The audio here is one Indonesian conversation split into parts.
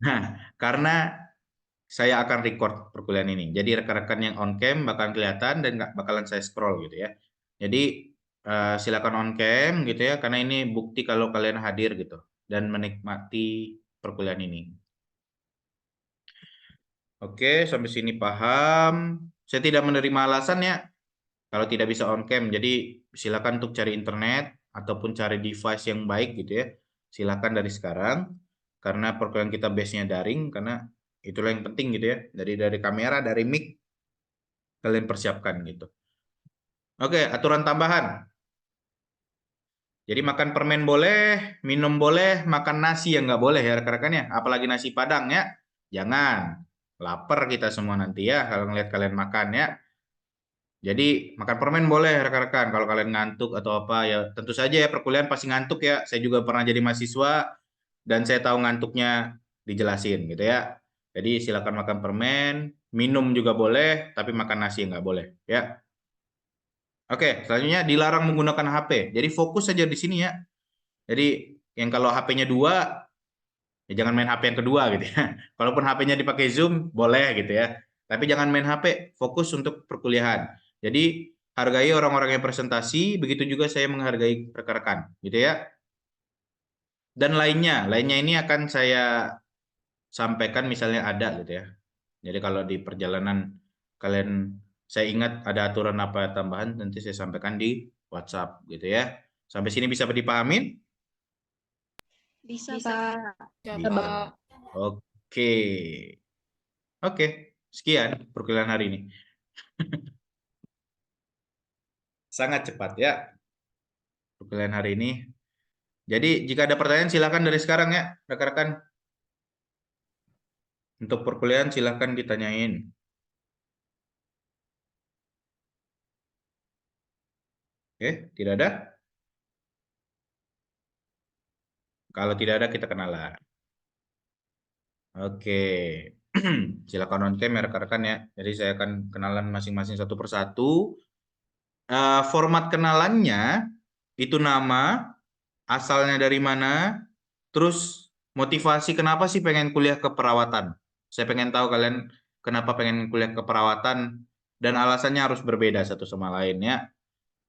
Nah, karena saya akan record perkuliahan ini. Jadi rekan-rekan yang on cam bakalan kelihatan dan nggak bakalan saya scroll gitu ya. Jadi silakan on cam gitu ya, karena ini bukti kalau kalian hadir gitu dan menikmati perkuliahan ini. Oke, sampai sini paham. Saya tidak menerima alasan ya kalau tidak bisa on cam. Jadi silakan untuk cari internet ataupun cari device yang baik gitu ya. Silakan dari sekarang karena perkuliahan kita base-nya daring karena itulah yang penting gitu ya. Dari kamera, dari mic kalian persiapkan gitu. Oke, aturan tambahan. Jadi makan permen boleh, minum boleh, makan nasi yang nggak boleh ya rekan-rekan ya. Apalagi nasi Padang ya. Jangan. Lapar kita semua nanti ya kalau ngeliat kalian makan ya. Jadi makan permen boleh rekan-rekan kalau kalian ngantuk atau apa ya tentu saja ya perkuliahan pasti ngantuk ya. Saya juga pernah jadi mahasiswa dan saya tahu ngantuknya dijelasin gitu ya. Jadi silakan makan permen, minum juga boleh, tapi makan nasi nggak boleh ya. Oke, selanjutnya dilarang menggunakan HP. Jadi fokus saja di sini ya. Jadi yang kalau HP-nya dua, ya jangan main HP yang kedua gitu ya. Kalaupun HP-nya dipakai Zoom, boleh gitu ya. Tapi jangan main HP, fokus untuk perkuliahan. Jadi hargai orang-orang yang presentasi, begitu juga saya menghargai rekan-rekan gitu ya. Dan lainnya ini akan saya sampaikan misalnya ada gitu ya. Jadi kalau di perjalanan kalian saya ingat ada aturan apa tambahan nanti saya sampaikan di WhatsApp gitu ya. Sampai sini bisa dipahamin? Bisa, Pak. Ya, Bisa. Pak. Oke. Oke, sekian perkuliahan hari ini. Sangat cepat ya perkuliahan hari ini. Jadi jika ada pertanyaan silakan dari sekarang ya, rekan-rekan. Untuk perkuliahan silakan ditanyain. Oke, tidak ada? Kalau tidak ada kita kenalan. Oke. Silakan on cam ya rekan-rekan ya. Jadi saya akan kenalan masing-masing satu persatu. Format kenalannya itu nama, asalnya dari mana, terus motivasi kenapa sih pengen kuliah keperawatan. Saya pengen tahu kalian kenapa pengen kuliah keperawatan dan alasannya harus berbeda satu sama lain ya.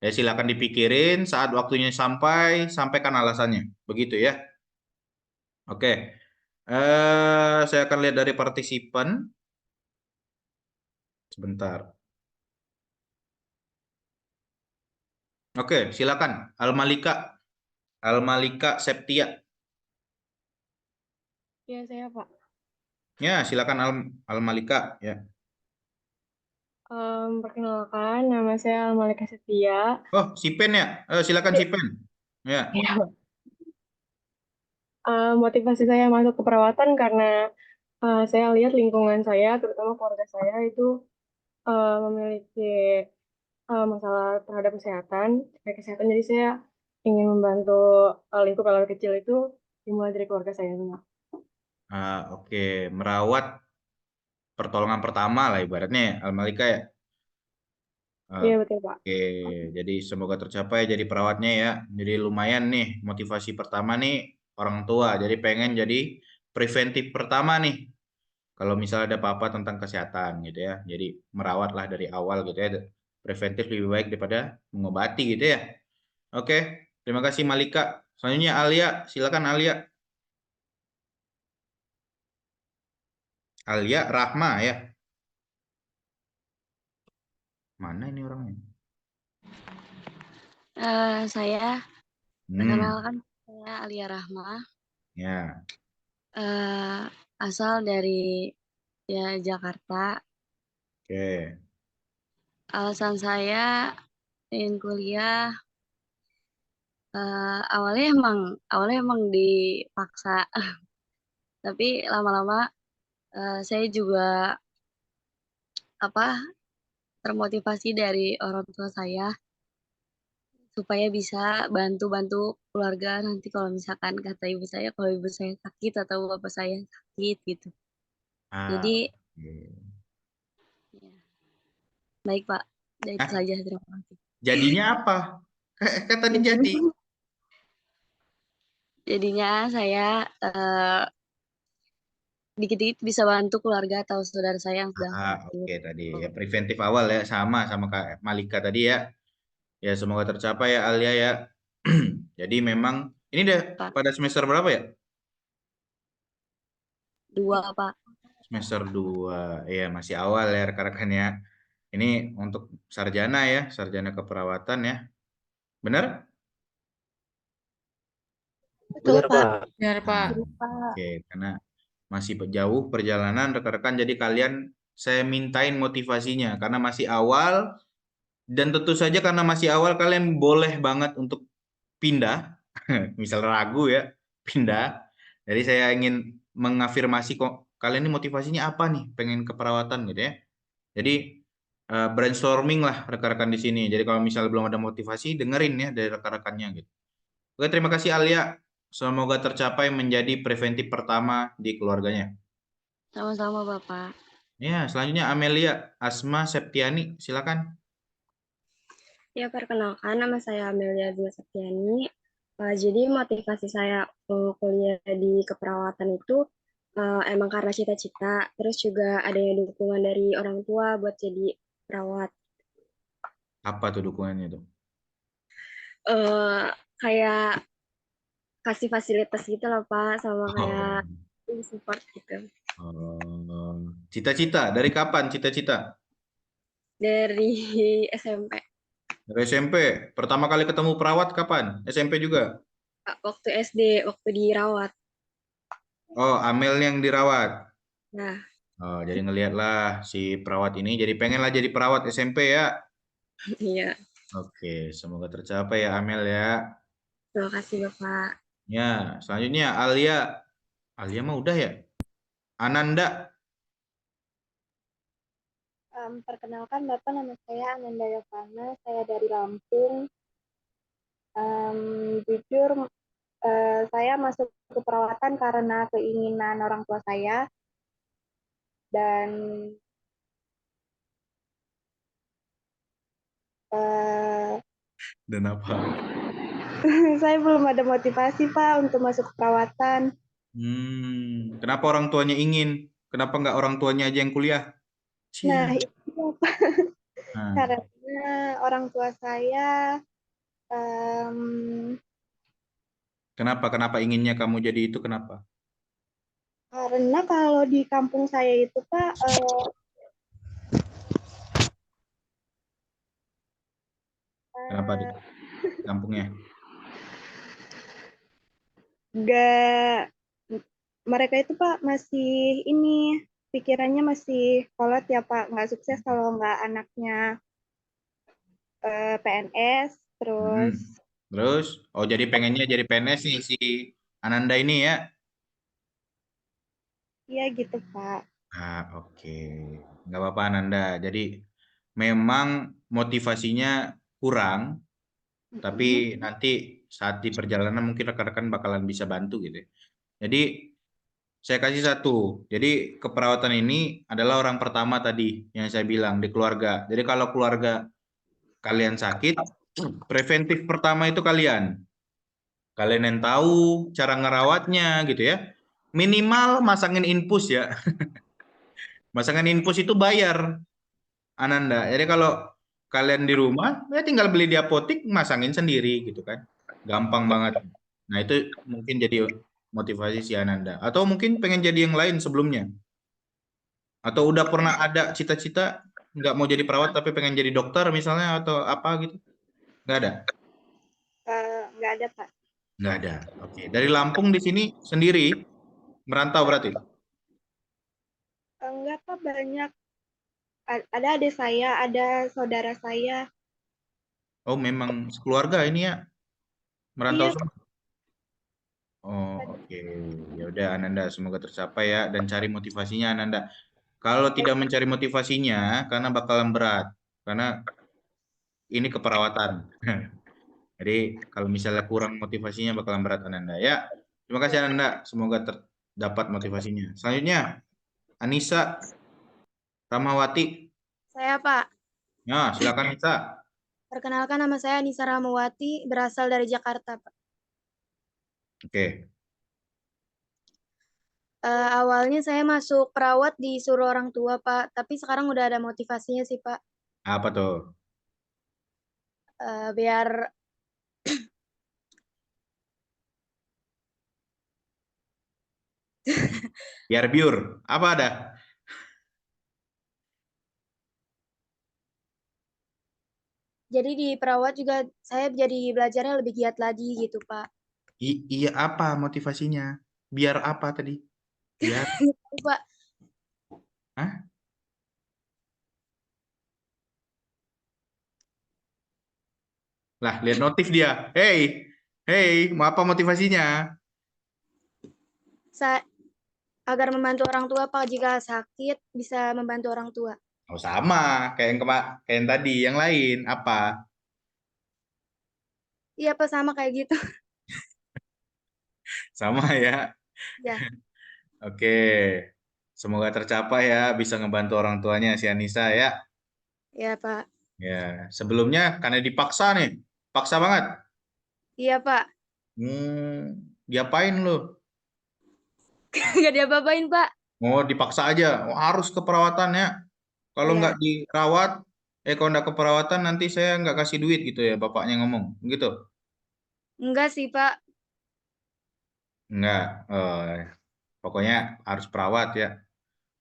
Ya silakan dipikirin saat waktunya sampai, sampaikan alasannya. Begitu ya. Oke. Saya akan lihat dari partisipan. Sebentar. Oke, silakan. Almalika. Almalika Septia. Ya, saya, Pak. Ya, silakan Almalika ya. Perkenalkan, nama saya Malika Setia. Oh, Sipen ya. Silakan Sipen. Ya. Ya. Motivasi saya masuk ke perawatan karena saya lihat lingkungan saya, terutama keluarga saya itu memiliki masalah terhadap kesehatan, terkait kesehatan. Jadi saya ingin membantu lingkup keluarga kecil itu dimulai dari keluarga saya. Oke, merawat pertolongan pertama lah ibaratnya ya, Almalika ya. Iya, betul, Pak. Oke, jadi semoga tercapai jadi perawatnya ya. Jadi lumayan nih motivasi pertama nih orang tua. Jadi pengen jadi preventif pertama nih. Kalau misalnya ada apa-apa tentang kesehatan gitu ya. Jadi merawatlah dari awal gitu ya. Preventif lebih baik daripada mengobati gitu ya. Oke, terima kasih Malika. Selanjutnya Alia, silakan Alia. Alia Rahma ya. Mana ini orangnya? Saya Hmm, perkenalkan, saya Alia Rahma, ya. asal dari Jakarta. Oke. Alasan saya ingin kuliah, awalnya emang dipaksa, tapi lama-lama saya juga apa termotivasi dari orang tua saya supaya bisa bantu-bantu keluarga nanti kalau misalkan kata ibu saya, kalau ibu saya sakit atau bapak saya sakit gitu. Jadi Oke. ya, baik Pak, itu Ah, saja, terima kasih. jadinya apa? Kan tadi jadi. Jadinya saya dikit-dikit bisa bantu keluarga atau saudara saya yang sedang sakit. Oke tadi ya preventif awal ya sama Kak Malika tadi ya. Ya semoga tercapai ya Alia ya. Jadi memang ini deh Pak, pada semester berapa ya? 2 Pak. Semester 2. Ya masih awal ya rekan-rekan ya. Ini untuk sarjana ya, sarjana keperawatan ya. Benar? Betul Pak. Benar, Pak. Oke, karena masih jauh perjalanan rekan-rekan. Jadi kalian saya mintain motivasinya karena masih awal dan tentu saja karena masih awal kalian boleh banget untuk pindah, misal ragu ya, pindah. Jadi saya ingin mengafirmasi kok kalian ini motivasinya apa nih, pengen keperawatan gitu ya. Jadi brainstorming lah rekan-rekan di sini. Jadi kalau misal belum ada motivasi, dengerin ya dari rekan-rekannya gitu. Oke, terima kasih Alia. Semoga tercapai menjadi preventif pertama di keluarganya. Sama-sama Bapak. Ya, selanjutnya Amelia Asma Septiani, silakan. Ya, perkenalkan nama saya Amelia Dwi Septiani. Jadi motivasi saya kuliah di keperawatan itu emang karena cita-cita, terus juga adanya dukungan dari orang tua buat jadi perawat. Apa tuh dukungannya tuh? eh Kayak kasih fasilitas gitu loh Pak, sama kayak Oh, support gitu. cita-cita dari kapan cita-cita? Dari SMP, Dari SMP. Pertama kali ketemu perawat kapan? SMP juga. waktu SD, waktu dirawat. Oh, Amel yang dirawat. Nah, Oh, jadi ngelihatlah si perawat ini jadi pengenlah jadi perawat SMP ya. iya. Oke, semoga tercapai ya Amel ya. Terima kasih Bapak. Ya, selanjutnya Alia. Alia mah udah ya. Ananda. Perkenalkan Bapak, nama saya Ananda Yovana, saya dari Lampung. Jujur, saya masuk ke perawatan karena keinginan orang tua saya, dan eh, Dan apa? saya belum ada motivasi Pak untuk masuk ke perawatan. Kenapa orang tuanya ingin? Kenapa nggak orang tuanya aja yang kuliah? Nah, Cia. itu Pak, Nah, karena orang tua saya em, kenapa? Kenapa inginnya kamu jadi itu? Kenapa? karena kalau di kampung saya itu Pak, Kenapa di eh, kampungnya? nggak, mereka itu Pak masih ini, pikirannya masih kolot ya Pak, nggak sukses kalau nggak anaknya PNS, Hmm. terus Terus, oh jadi pengennya jadi PNS nih si Ananda ini ya? ya gitu Pak. Oke. Nggak apa-apa Ananda. Jadi memang motivasinya kurang, tapi Mm-mm. nanti saat di perjalanan mungkin rekan-rekan bakalan bisa bantu gitu ya. Jadi saya kasih satu. Jadi keperawatan ini adalah orang pertama tadi yang saya bilang di keluarga. Jadi kalau keluarga kalian sakit, preventif pertama itu kalian. Kalian yang tahu cara ngerawatnya gitu ya. Minimal masangin infus ya. Masangin infus itu bayar, Ananda. Jadi kalau kalian di rumah, ya tinggal beli di apotik, masangin sendiri gitu kan. Gampang banget. Nah itu mungkin jadi motivasi si Ananda. Atau mungkin pengen jadi yang lain sebelumnya. Atau udah pernah ada cita-cita nggak mau jadi perawat tapi pengen jadi dokter misalnya atau apa gitu? Nggak ada? Nggak ada Pak. Nggak ada. Oke. Dari Lampung di sini sendiri merantau berarti? Enggak Pak, banyak. Ada adik saya, ada saudara saya. Oh memang sekeluarga ini ya merantau Iya Pak. semua. Oh oke. Ya udah Ananda semoga tercapai ya dan cari motivasinya Ananda. Kalau tidak mencari motivasinya karena bakalan berat karena ini keperawatan. Jadi kalau misalnya kurang motivasinya bakalan berat Ananda ya. Terima kasih Ananda. Semoga terdapat motivasinya. Selanjutnya Anissa Ramawati. Saya Pak. Ya, silakan Anissa. Perkenalkan nama saya Nisa Ramawati, berasal dari Jakarta Pak. Oke. Awalnya saya masuk perawat disuruh orang tua, Pak. Tapi sekarang udah ada motivasinya sih, Pak. Apa tuh? Biar Biar biur. Apa ada? jadi di perawat juga saya jadi belajarnya lebih giat lagi gitu, Pak. Iya apa motivasinya? Biar apa tadi? Biar, Gitu, Pak. Hah? Lah, lihat notif dia. Hey, hey, mau apa motivasinya? Sa agar membantu orang tua, Pak. Jika sakit bisa membantu orang tua. Oh, sama kayak kayak yang tadi, yang lain apa? Iya, Pak, sama kayak gitu. Sama ya. Ya, Oke. Semoga tercapai ya, bisa ngebantu orang tuanya si Anissa ya. ya, Pak. Ya, sebelumnya karena dipaksa nih. Paksa banget. Iya, Pak. Diapain lu? Nggak diapa-apain, Pak. Mau dipaksa aja. Oh, harus ke perawatan ya. Kalau nggak Iya. dirawat, kalau nggak ke perawatan nanti saya nggak kasih duit gitu ya, bapaknya ngomong. Gitu. Enggak sih, Pak. Nggak. Pokoknya harus perawat ya,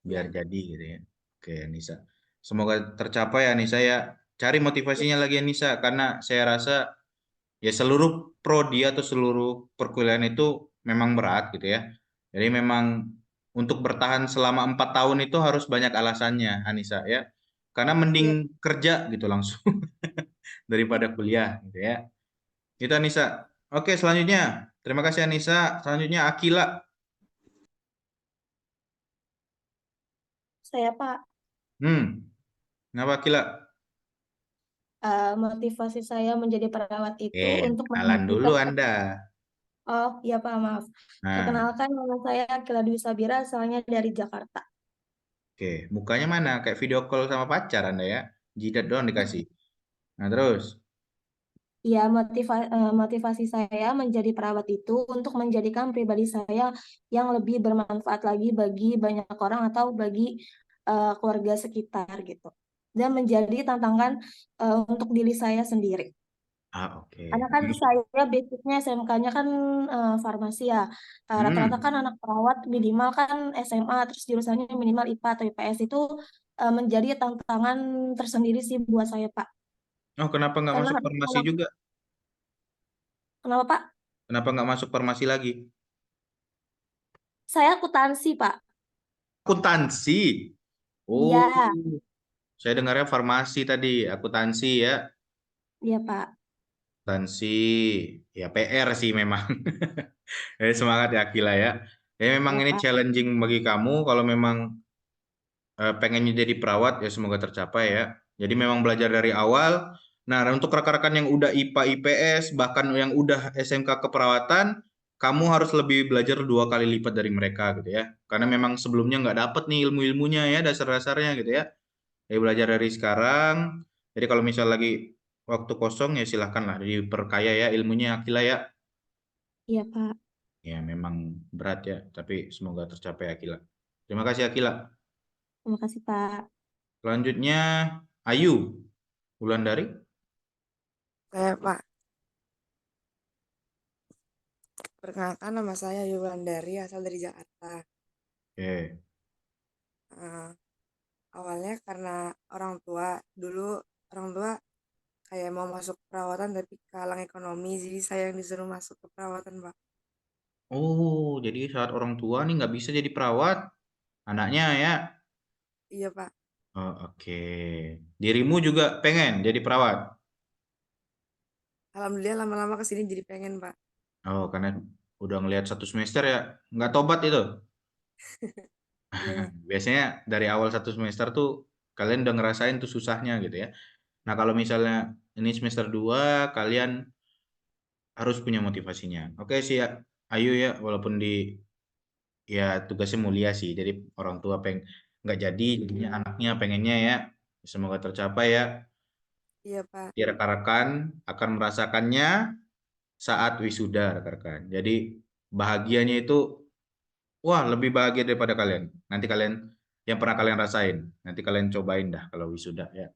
biar Ya. jadi gitu ya. Oke, Nisa. Semoga tercapai ya, Nisa ya. Cari motivasinya lagi ya, Nisa. Karena saya rasa ya seluruh prodi atau seluruh perkuliahan itu memang berat gitu ya. Jadi memang untuk bertahan selama 4 tahun itu harus banyak alasannya, Anissa ya. Karena mending Iya. kerja gitu langsung daripada kuliah gitu ya. Itu Anissa. Oke, selanjutnya. Terima kasih Anissa. Selanjutnya Akila. Saya Pak, Kenapa Akila? motivasi saya menjadi perawat itu untuk Kenalan dulu menghentikan. Anda. Oh iya Pak, maaf. Nah, Perkenalkan nama saya Akila Dwi Sabira, asalnya dari Jakarta. oke. Mukanya mana? Kayak video call sama pacar Anda ya. Jidat doang dikasih. Nah, terus. Ya, motivasi saya menjadi perawat itu untuk menjadikan pribadi saya yang lebih bermanfaat lagi bagi banyak orang atau bagi keluarga sekitar gitu. Dan menjadi tantangan untuk diri saya sendiri. Oke. Karena kan saya basicnya SMK-nya kan farmasi ya. Rata-rata Hmm. kan anak perawat minimal kan SMA terus jurusannya minimal IPA atau IPS itu menjadi tantangan tersendiri sih buat saya Pak. Oh, kenapa nggak Karena masuk harus farmasi juga? kenapa Pak? Kenapa nggak masuk farmasi lagi? Saya akuntansi Pak. Akuntansi. Oh, Iya, saya dengarnya farmasi tadi. Akuntansi ya. iya Pak. Akuntansi. Ya PR sih memang. Semangat ya Akila ya. Ya memang Iya ini Pak. challenging bagi kamu. Kalau memang pengennya jadi perawat ya semoga tercapai ya. Jadi memang belajar dari awal. Nah, untuk rekan-rekan yang udah IPA, IPS, bahkan yang udah SMK keperawatan, kamu harus lebih belajar 2 kali lipat dari mereka gitu ya. Karena memang sebelumnya nggak dapet nih ilmu-ilmunya ya, dasar-dasarnya gitu ya. Jadi belajar dari sekarang. Jadi kalau misal lagi waktu kosong ya silahkan lah diperkaya ya ilmunya Akila ya. Iya Pak. Ya memang berat ya, tapi semoga tercapai Akila. Terima kasih Akila. Terima kasih Pak. Selanjutnya Ayu. Wulandari. Saya Pak, perkenalkan nama saya Yulandari, asal dari Jakarta. Oke. Eh, Awalnya karena orang tua, dulu orang tua kayak mau masuk perawatan tapi kalang ekonomi, jadi saya yang disuruh masuk ke perawatan Pak. Oh, jadi saat orang tua nih nggak bisa jadi perawat, anaknya ya. Iya Pak, Oh, oke. Dirimu juga pengen jadi perawat. Alhamdulillah lama-lama kesini jadi pengen Pak. Oh, karena udah ngelihat 1 semester ya, nggak tobat itu. Iya Pak, Biasanya dari awal 1 semester tuh kalian udah ngerasain tuh susahnya gitu ya. Nah, kalau misalnya ini semester 2 kalian harus punya motivasinya. Oke sih ya, ayo ya, walaupun di ya tugasnya mulia sih. Jadi orang tua nggak jadi, jadinya anaknya pengennya ya. Semoga tercapai ya. iya Pak, Di rekan-rekan akan merasakannya saat wisuda rekan-rekan. Jadi bahagianya itu Wah, lebih bahagia daripada kalian. Nanti kalian yang pernah kalian rasain. Nanti kalian cobain dah kalau wisuda ya.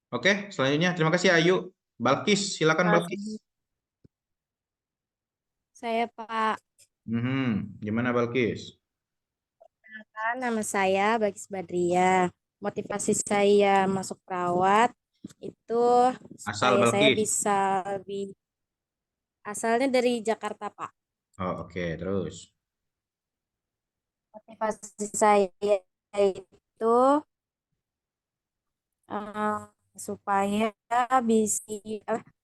Oke, selanjutnya terima kasih Ayu. Balkis, silakan Balkis. Saya Pak, Gimana Balkis? nama saya Bagis Badria. Motivasi saya masuk perawat itu Asal supaya saya Balkis. bisa lebih asalnya dari Jakarta, Pak. Oh, oke, terus. Motivasi saya itu eh, supaya bisa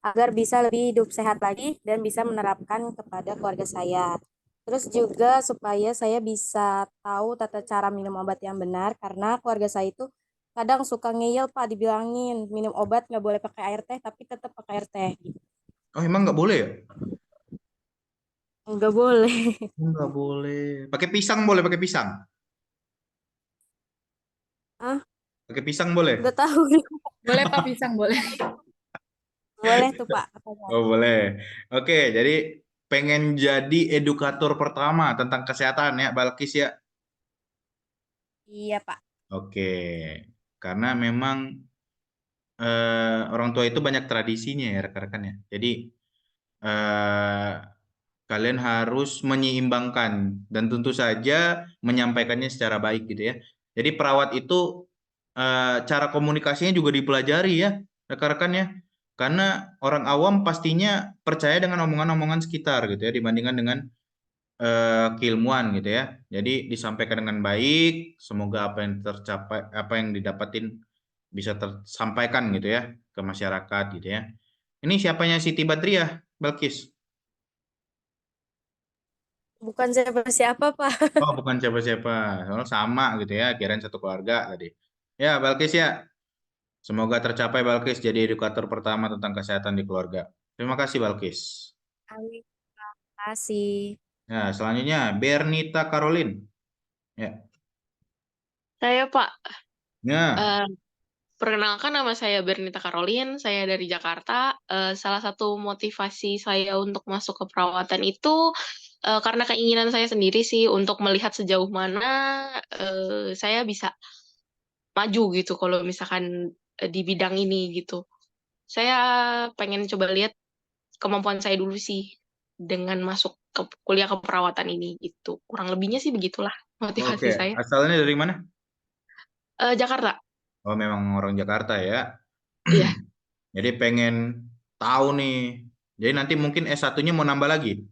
agar bisa lebih hidup sehat lagi dan bisa menerapkan kepada keluarga saya. Terus juga supaya saya bisa tahu tata cara minum obat yang benar karena keluarga saya itu kadang suka ngeyel Pak dibilangin minum obat nggak boleh pakai air teh tapi tetap pakai air teh gitu. Oh, emang nggak boleh ya? Nggak boleh. Nggak boleh. Pakai pisang boleh, pakai pisang. Ah, Pakai pisang boleh. nggak tahu. Boleh Pak, pisang boleh. Boleh tuh Pak. Oh, boleh. Oke, jadi pengen jadi edukator pertama tentang kesehatan ya, Balkis ya. Iya Pak. Oke, karena memang orang tua itu banyak tradisinya ya rekan-rekan ya. Jadi eh, kalian harus menyeimbangkan dan tentu saja menyampaikannya secara baik gitu ya. Jadi perawat itu cara komunikasinya juga dipelajari ya rekan-rekan ya. Karena orang awam pastinya percaya dengan omongan-omongan sekitar gitu ya dibandingkan dengan keilmuan gitu ya. Jadi disampaikan dengan baik, semoga apa yang tercapai, apa yang didapatin bisa tersampaikan gitu ya ke masyarakat gitu ya. Ini siapanya Siti Badriah, Balkis? Bukan siapa-siapa Pak. Oh, bukan siapa-siapa. Soalnya sama gitu ya, kirain satu keluarga tadi. Ya, Balkis ya. Semoga tercapai Balkis jadi edukator pertama tentang kesehatan di keluarga. Terima kasih Balkis. Amin. Terima kasih. Ya, selanjutnya Bernita Caroline. Ya. Saya Pak, Ya, eh, perkenalkan nama saya Bernita Caroline, saya dari Jakarta. Salah satu motivasi saya untuk masuk ke perawatan itu karena keinginan saya sendiri sih untuk melihat sejauh mana saya bisa maju gitu kalau misalkan di bidang ini gitu. Saya pengen coba lihat kemampuan saya dulu sih dengan masuk ke kuliah keperawatan ini gitu. Kurang lebihnya sih begitulah oke. motivasi saya. Asalnya dari mana? Jakarta, Oh, memang orang Jakarta ya. iya. Jadi pengen tahu nih. Jadi nanti mungkin S1-nya mau nambah lagi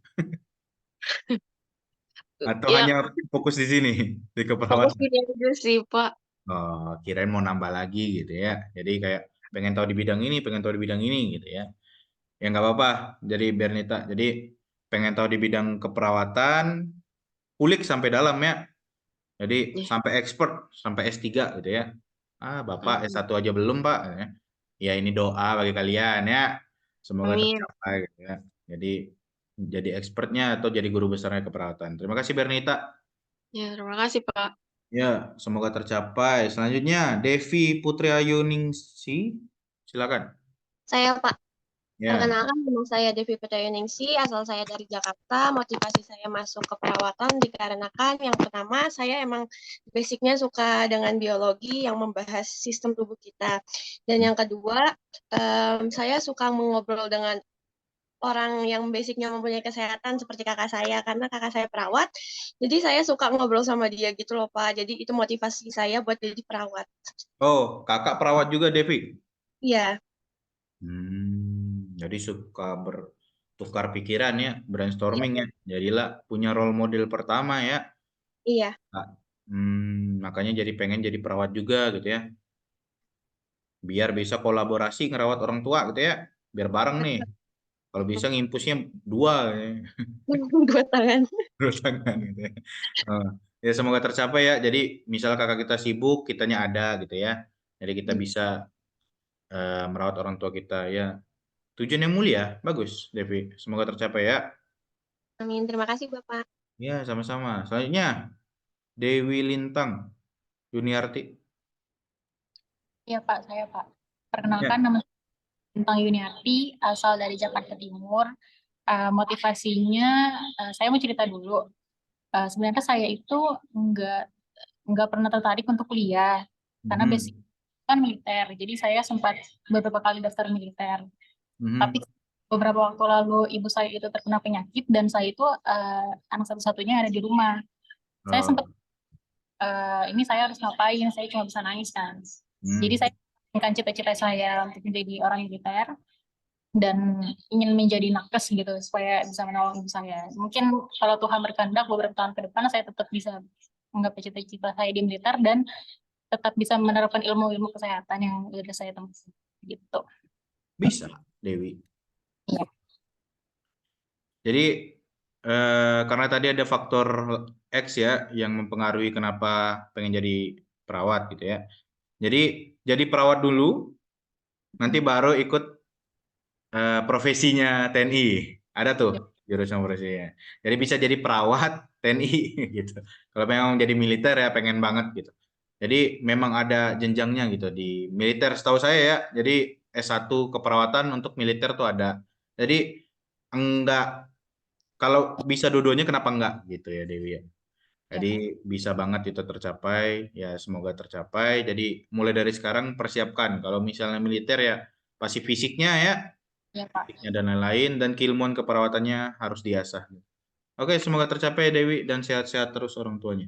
atau Ya, hanya fokus di sini di fokus keperawatan. ini aja sih, Pak. Oh, kirain mau nambah lagi gitu ya. Jadi kayak pengen tahu di bidang ini, pengen tahu di bidang ini gitu ya. Ya nggak apa-apa. Jadi Bernita, jadi pengen tahu di bidang keperawatan, kulik sampai dalam ya. Jadi Ya, sampai expert, sampai S3 gitu ya. Ah, Bapak amin. S1 aja belum, Pak. Ya ini doa bagi kalian ya. Semoga Amin. tercapai gitu ya. Jadi expertnya atau jadi guru besarnya keperawatan. Terima kasih Bernita. Ya, terima kasih, Pak. Ya, semoga tercapai. Selanjutnya Devi Putri Ayuningsi. Silakan. Saya Pak, Ya. perkenalkan nama saya Devi Pertayaningsi, asal saya dari Jakarta. Motivasi saya masuk ke perawatan dikarenakan yang pertama saya emang basicnya suka dengan biologi yang membahas sistem tubuh kita. Dan yang kedua, saya suka mengobrol dengan orang yang basicnya mempunyai kesehatan seperti kakak saya karena kakak saya perawat. Jadi saya suka ngobrol sama dia gitu loh Pak. Jadi itu motivasi saya buat jadi perawat. Oh, kakak perawat juga Devi. Iya, Jadi suka bertukar pikiran ya, brainstorming ya. Jadilah punya role model pertama ya. iya. Nah, makanya jadi pengen jadi perawat juga gitu ya. Biar bisa kolaborasi ngerawat orang tua gitu ya. Biar bareng nih. Kalau bisa ngimpusnya dua ya. Dua tangan. Terus tangan gitu ya. Oh, ya semoga tercapai ya. Jadi misal kakak kita sibuk, kitanya ada gitu ya. Jadi kita bisa merawat orang tua kita ya. Tujuan yang mulia, bagus Devi. Semoga tercapai ya. Amin. Terima kasih Bapak. Ya, sama-sama. Selanjutnya, Dewi Lintang, Juniarti. Iya Pak, saya Pak. Ya. Perkenalkan nama saya Bintang Yuniarti, asal dari Jakarta Timur. motivasinya, saya mau cerita dulu. Sebenarnya saya itu nggak pernah tertarik untuk kuliah karena basic Mhm. kan militer. Jadi saya sempat beberapa kali daftar militer. Tapi Mhm. beberapa waktu lalu ibu saya itu terkena penyakit dan saya itu anak satu-satunya yang ada di rumah. Saya sempat Oh. ini saya harus ngapain? Saya cuma bisa nangis kan. Jadi saya menginginkan cita-cita saya untuk menjadi orang militer dan ingin menjadi nakes gitu supaya bisa menolong ibu saya. Mungkin kalau Tuhan berkehendak beberapa tahun ke depan saya tetap bisa menggapai cita-cita saya di militer dan tetap bisa menerapkan ilmu-ilmu kesehatan yang udah saya temui gitu. Bisa, Dewi. Iya. Jadi karena tadi ada faktor X ya yang mempengaruhi kenapa pengen jadi perawat gitu ya. Jadi perawat dulu, nanti baru ikut profesinya TNI. Ada tuh jurusan profesinya. Jadi bisa jadi perawat TNI gitu. Kalau memang jadi militer ya pengen banget gitu. Jadi memang ada jenjangnya gitu di militer setahu saya ya. Jadi S1 keperawatan untuk militer tuh ada. Jadi enggak, kalau bisa dua-duanya kenapa enggak gitu ya Dewi ya. Jadi bisa banget itu tercapai, ya semoga tercapai. Jadi mulai dari sekarang persiapkan. Kalau misalnya militer ya pasti fisiknya ya, Ya, Pak. fisiknya dan lain-lain, dan keilmuan keperawatannya harus diasah. Oke, semoga tercapai Dewi dan sehat-sehat terus orang tuanya.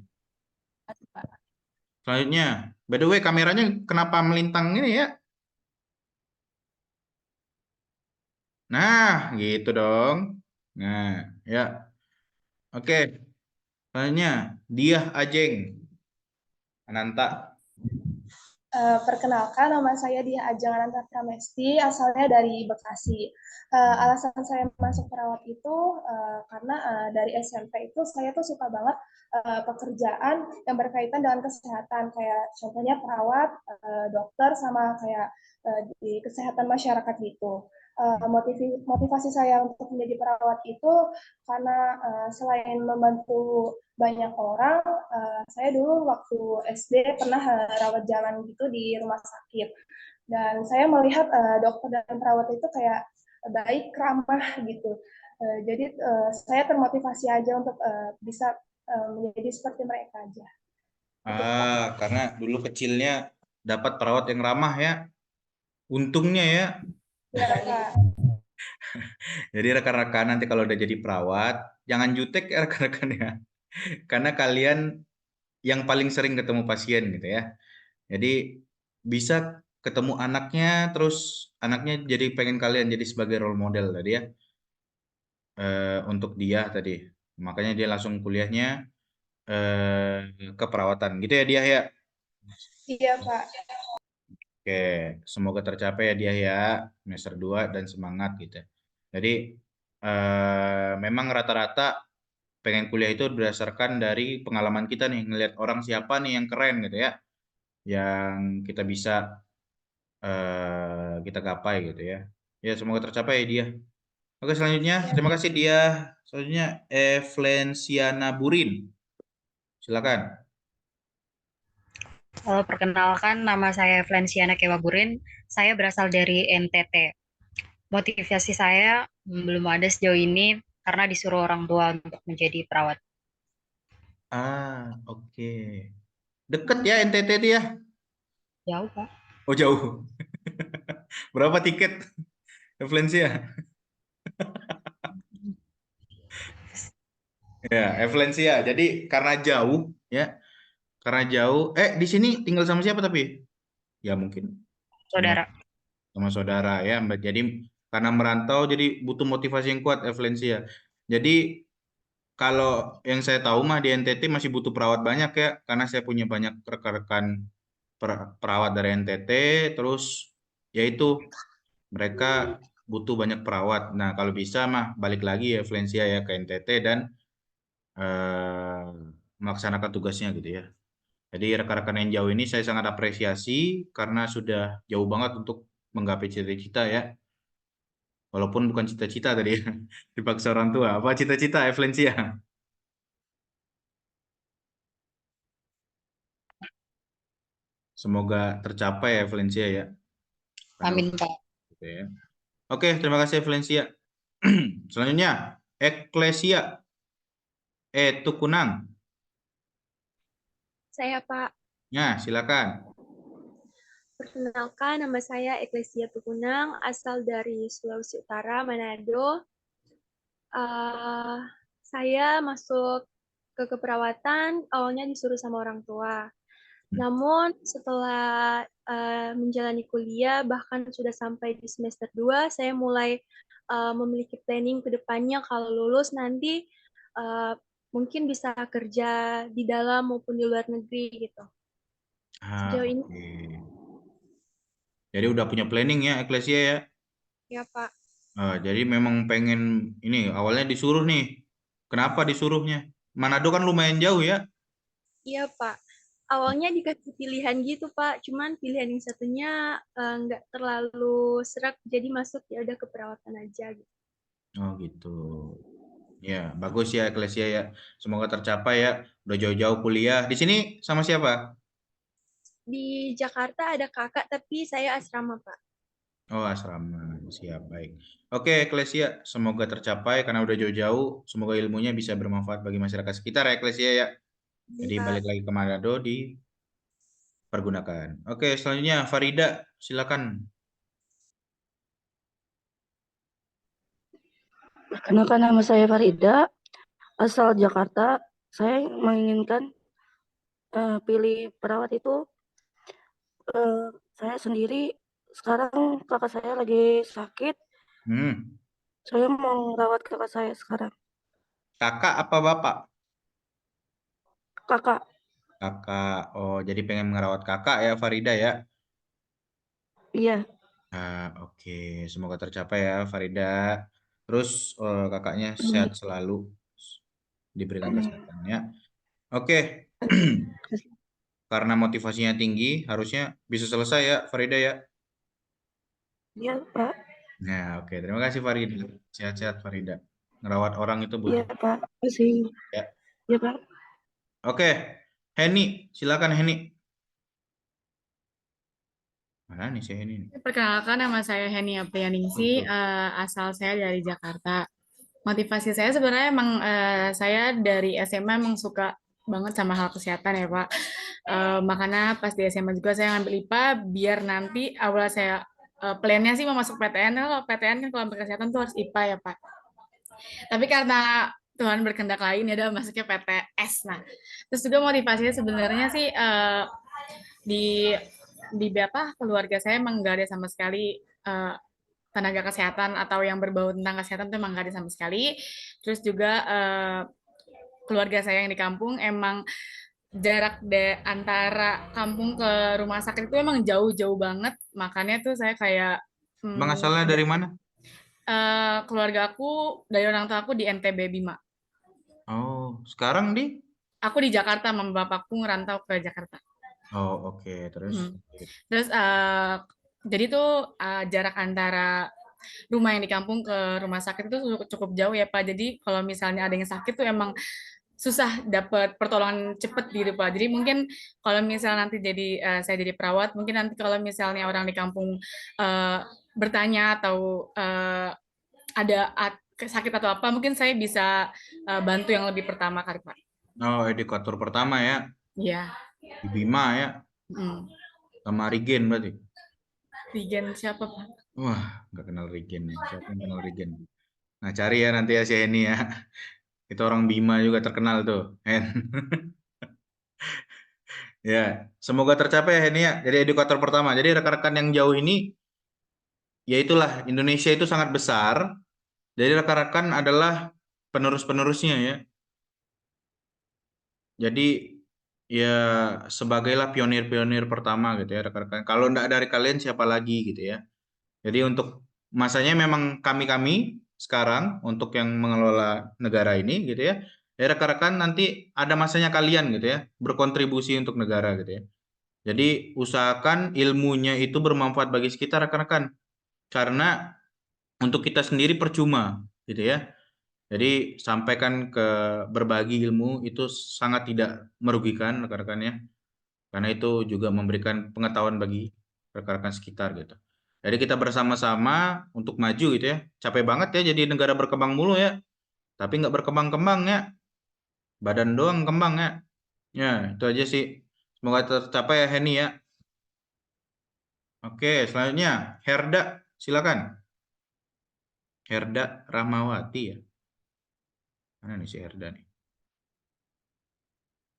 Selanjutnya, by the way kameranya kenapa melintang ini ya? Nah, gitu dong. Nah, ya. Oke, selanjutnya Diah Ajeng Ananta. Perkenalkan, nama saya Diah Ajeng Ananta Pramesti, asalnya dari Bekasi. Alasan saya masuk perawat itu karena dari SMP itu saya tuh suka banget pekerjaan yang berkaitan dengan kesehatan, kayak contohnya perawat, dokter, sama kayak di kesehatan masyarakat gitu. Motivasi saya untuk menjadi perawat itu karena selain membantu banyak orang, saya dulu waktu SD pernah rawat jalan gitu di rumah sakit. Dan saya melihat dokter dan perawat itu kayak baik, ramah gitu. Jadi saya termotivasi aja untuk bisa menjadi seperti mereka aja. Karena dulu kecilnya dapat perawat yang ramah ya. Untungnya ya. Ya, Kak. Jadi rekan-rekan nanti kalau udah jadi perawat, jangan jutek ya rekan-rekan ya. Karena kalian yang paling sering ketemu pasien gitu ya. Jadi bisa ketemu anaknya, terus anaknya jadi pengen kalian jadi sebagai role model tadi ya. Untuk dia tadi. Makanya dia langsung kuliahnya keperawatan gitu ya dia ya. Iya, Pak. Oke, semoga tercapai ya dia ya, semester 2 dan semangat gitu. Jadi memang rata-rata pengen kuliah itu berdasarkan dari pengalaman kita nih, ngelihat orang siapa nih yang keren gitu ya, yang kita bisa kita gapai gitu ya. Ya semoga tercapai ya dia. Oke selanjutnya, terima kasih dia. Selanjutnya Evlensiana Burin, silakan. Halo, perkenalkan nama saya Flensiana Kewaburin. Saya berasal dari NTT. Motivasi saya belum ada sejauh ini karena disuruh orang tua untuk menjadi perawat. Oke. Deket ya NTT dia? Jauh, Pak. Oh jauh. Berapa tiket Evlensia? Ya, Evlensia. Jadi karena jauh ya, karena jauh. Di sini tinggal sama siapa tapi? Ya mungkin sama Saudara. sama saudara ya. Jadi karena merantau jadi butuh motivasi yang kuat Evlensia. Jadi kalau yang saya tahu mah di NTT masih butuh perawat banyak ya, karena saya punya banyak rekan-rekan perawat dari NTT, terus yaitu mereka butuh banyak perawat. Nah, kalau bisa mah balik lagi ya Valencia ya ke NTT dan melaksanakan tugasnya gitu ya. Jadi rekan-rekan yang jauh ini saya sangat apresiasi karena sudah jauh banget untuk menggapai cita-cita ya. Walaupun bukan cita-cita tadi ya, dipaksa orang tua. Apa cita-cita Valencia? Semoga tercapai ya Valencia ya. Amin, Pak. Gitu ya. Oke, terima kasih Valencia. Selanjutnya, Eklesia Tukunang. Saya Pak, Ya, silakan. perkenalkan nama saya Eklesia Tukunang, asal dari Sulawesi Utara, Manado. Saya masuk ke keperawatan awalnya disuruh sama orang tua. Namun setelah menjalani kuliah, bahkan sudah sampai di semester 2, saya mulai memiliki planning ke depannya kalau lulus nanti mungkin bisa kerja di dalam maupun di luar negeri gitu. Sejauh ini, Oke. Jadi udah punya planning ya, Eklesia ya? ya Pak. Jadi memang pengen ini awalnya disuruh nih. Kenapa disuruhnya? Manado kan lumayan jauh ya? Iya Pak. Awalnya dikasih pilihan gitu Pak, cuman pilihan yang satunya nggak terlalu serak, jadi masuk ya udah keperawatan aja gitu. Oh gitu. Ya, bagus ya Eklesia ya. Semoga tercapai ya. Udah jauh-jauh kuliah. Di sini sama siapa? Di Jakarta ada kakak, tapi saya asrama Pak. Oh, asrama. Siap, baik. Oke, Eklesia, semoga tercapai karena udah jauh-jauh. Semoga ilmunya bisa bermanfaat bagi masyarakat sekitar ya, Eklesia ya. Jadi Pak. balik lagi ke Manado dipergunakan. Oke, selanjutnya Farida, silakan. Perkenalkan nama saya Farida, asal Jakarta. Saya menginginkan pilih perawat itu. Saya sendiri sekarang kakak saya lagi sakit. Saya mau merawat kakak saya sekarang. Kakak apa bapak? Kakak. Kakak. Oh, jadi pengen merawat kakak ya Farida ya? Iya. Oke, semoga tercapai ya Farida. Terus kakaknya sehat selalu, diberikan kesehatannya. Oke, karena motivasinya tinggi, harusnya bisa selesai ya Farida ya. Iya Pak. Nah, oke, terima kasih Farida. Sehat-sehat Farida. Ngerawat orang itu Iya butuh. Pak. Terima kasih. Ya. Iya Pak. Oke, Heni, silakan Heni. Mana nih si Heni? Perkenalkan, nama saya Heni Aprianingsi, asal saya dari Jakarta. Motivasi saya sebenarnya emang saya dari SMA emang suka banget sama hal kesehatan ya Pak. Makanya pas di SMA juga saya ngambil IPA biar nanti awal saya plannya sih mau masuk PTN. Kalau PTN kan kalau kesehatan tuh harus IPA ya Pak. Tapi karena Tuhan berkehendak lain ya udah masuknya PTS. Nah, terus juga motivasinya sebenarnya sih di apa keluarga saya emang nggak ada sama sekali tenaga kesehatan atau yang berbau tentang kesehatan itu emang nggak ada sama sekali. Terus juga keluarga saya yang di kampung emang jarak antara kampung ke rumah sakit itu emang jauh-jauh banget. Makanya tuh saya kayak Bang asalnya dari mana? Keluarga aku dari orang tua aku di NTB Bima. Oh, sekarang di? Aku di Jakarta, mama bapakku ngerantau ke Jakarta. Oh, oke. Terus? Terus jadi tuh jarak antara rumah yang di kampung ke rumah sakit itu cukup jauh ya Pak. Jadi kalau misalnya ada yang sakit tuh emang susah dapat pertolongan cepet gitu Pak. Jadi mungkin kalau misalnya nanti saya jadi perawat, mungkin nanti kalau misalnya orang di kampung bertanya atau ada sakit atau apa, mungkin saya bisa bantu yang lebih pertama kali Pak. Oh, edukator pertama ya? Iya. Di Bima ya? Sama Rigen berarti? Rigen siapa Pak? Wah, nggak kenal Rigen ya. Siapa yang kenal Rigen? Nah, cari ya nanti ya si Heni ya. Itu orang Bima juga terkenal tuh. Ya, semoga tercapai ya Heni ya. Jadi edukator pertama. Jadi rekan-rekan yang jauh ini, ya itulah Indonesia itu sangat besar. Jadi rekan-rekan adalah penerus-penerusnya ya. Jadi ya sebagailah pionir-pionir pertama gitu ya rekan-rekan. Kalau enggak dari kalian siapa lagi gitu ya. Jadi untuk masanya memang kami-kami sekarang untuk yang mengelola negara ini gitu ya. Ya rekan-rekan nanti ada masanya kalian gitu ya berkontribusi untuk negara gitu ya. Jadi usahakan ilmunya itu bermanfaat bagi sekitar rekan-rekan. Karena untuk kita sendiri percuma gitu ya. Jadi sampaikan ke berbagi ilmu itu sangat tidak merugikan rekan-rekan ya. Karena itu juga memberikan pengetahuan bagi rekan-rekan sekitar gitu. Jadi kita bersama-sama untuk maju gitu ya. Capek banget ya jadi negara berkembang mulu ya. Tapi nggak berkembang-kembang ya. Badan doang kembang ya. Ya, itu aja sih. Semoga tercapai ya Henny ya. Oke, selanjutnya Herda, silakan. Herda Rahmawati ya. Mana nih si Herda nih?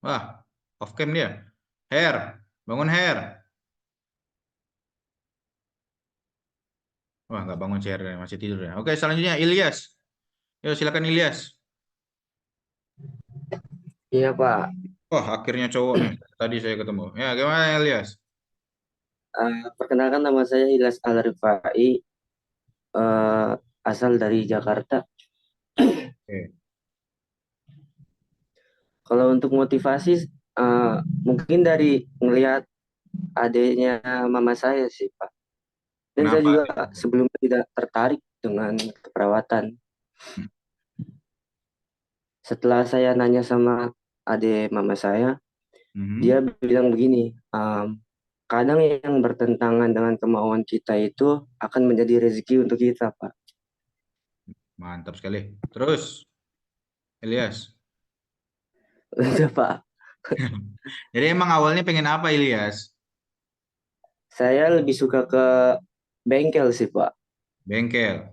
Wah, off cam dia. Bangun Her. Wah, nggak bangun si Herda, masih tidur ya. Oke, selanjutnya Ilyas. Yuk, silakan Ilyas. Iya Pak. Wah, akhirnya cowok nih. Tadi saya ketemu. Ya, gimana Ilyas? Perkenalkan nama saya Ilyas Al-Rifai, asal dari Jakarta. Oke. Kalau untuk motivasi, mungkin dari ngelihat adiknya mama saya sih Pak. Dan saya Kenapa? juga sebelumnya tidak tertarik dengan keperawatan. Setelah saya nanya sama adik mama saya, dia bilang begini, kadang yang bertentangan dengan kemauan kita itu akan menjadi rezeki untuk kita, Pak. Mantap sekali. Terus, Ilyas. Udah, Pak. Jadi emang awalnya pengen apa Ilyas? Saya lebih suka ke bengkel sih, Pak. Bengkel.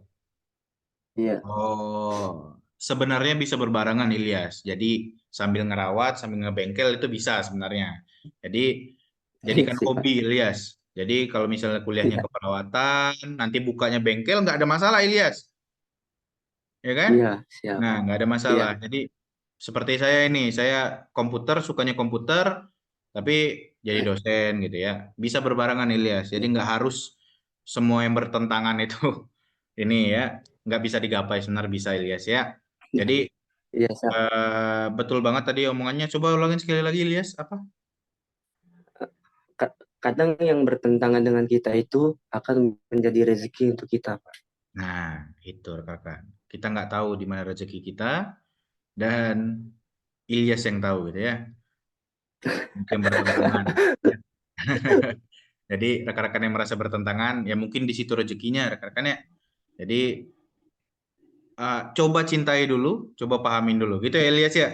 Iya. Oh, sebenarnya bisa berbarengan Ilyas. Jadi sambil ngerawat, sambil ngebengkel itu bisa sebenarnya. Jadi jadikan Sih, Pak. hobi Ilyas. Jadi kalau misalnya kuliahnya keperawatan, nanti bukanya bengkel nggak ada masalah Ilyas. Ya kan? Iya, siap. Nah, nggak ada masalah. Jadi seperti saya ini, saya komputer, sukanya komputer, tapi jadi dosen gitu ya. Bisa berbarengan Ilyas. Jadi nggak harus semua yang bertentangan itu ini ya, nggak bisa digapai sebenarnya bisa Ilyas ya. Jadi Iya, siap. betul banget tadi omongannya. Coba ulangin sekali lagi Ilyas, apa? Kadang yang bertentangan dengan kita itu akan menjadi rezeki untuk kita, Pak. Nah, itu rekan. Kita nggak tahu di mana rezeki kita dan Ilyas yang tahu gitu ya. Mungkin bertentangan. Jadi rekan-rekan yang merasa bertentangan, ya mungkin di situ rezekinya rekan-rekan ya. Jadi coba cintai dulu, coba pahamin dulu. Gitu ya Ilyas ya?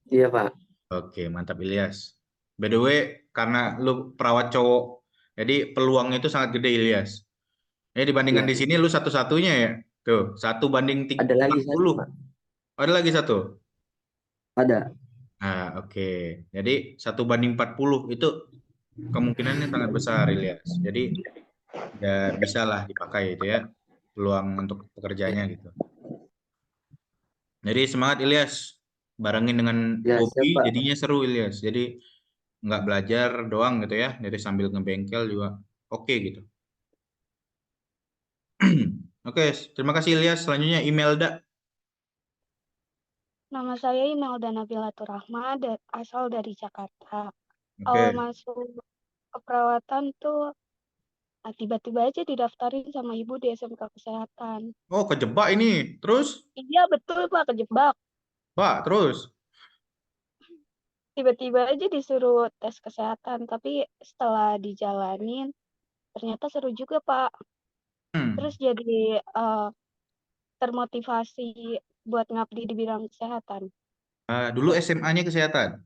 Iya, Pak. Oke, mantap Ilyas. By the way, karena lu perawat cowok, jadi peluangnya itu sangat gede Ilyas. Ya dibandingkan di sini lu satu-satunya ya. Tuh, 1 banding Ada lagi 40. Pak. Ada lagi satu? Ada. Nah, oke. Jadi 1 banding 40 itu kemungkinannya sangat besar Ilyas. Jadi ya bisa lah dipakai itu ya peluang untuk pekerjaannya gitu. Jadi semangat Ilyas, barengin dengan hobi siap, Pak. jadinya seru Ilyas. Jadi nggak belajar doang gitu ya, jadi sambil ngebengkel juga oke gitu. Oke, terima kasih Ilyas. Selanjutnya Imelda. Nama saya Imelda Nabilatur Rahma, asal dari Jakarta. Oke. Awal masuk keperawatan tuh tiba-tiba aja didaftarin sama ibu di SMK Kesehatan. Oh, kejebak ini. Terus? Iya betul Pak, kejebak. Pak, terus? Tiba-tiba aja disuruh tes kesehatan, tapi setelah dijalanin ternyata seru juga Pak. Terus jadi termotivasi buat ngabdi di bidang kesehatan. Dulu SMA-nya kesehatan?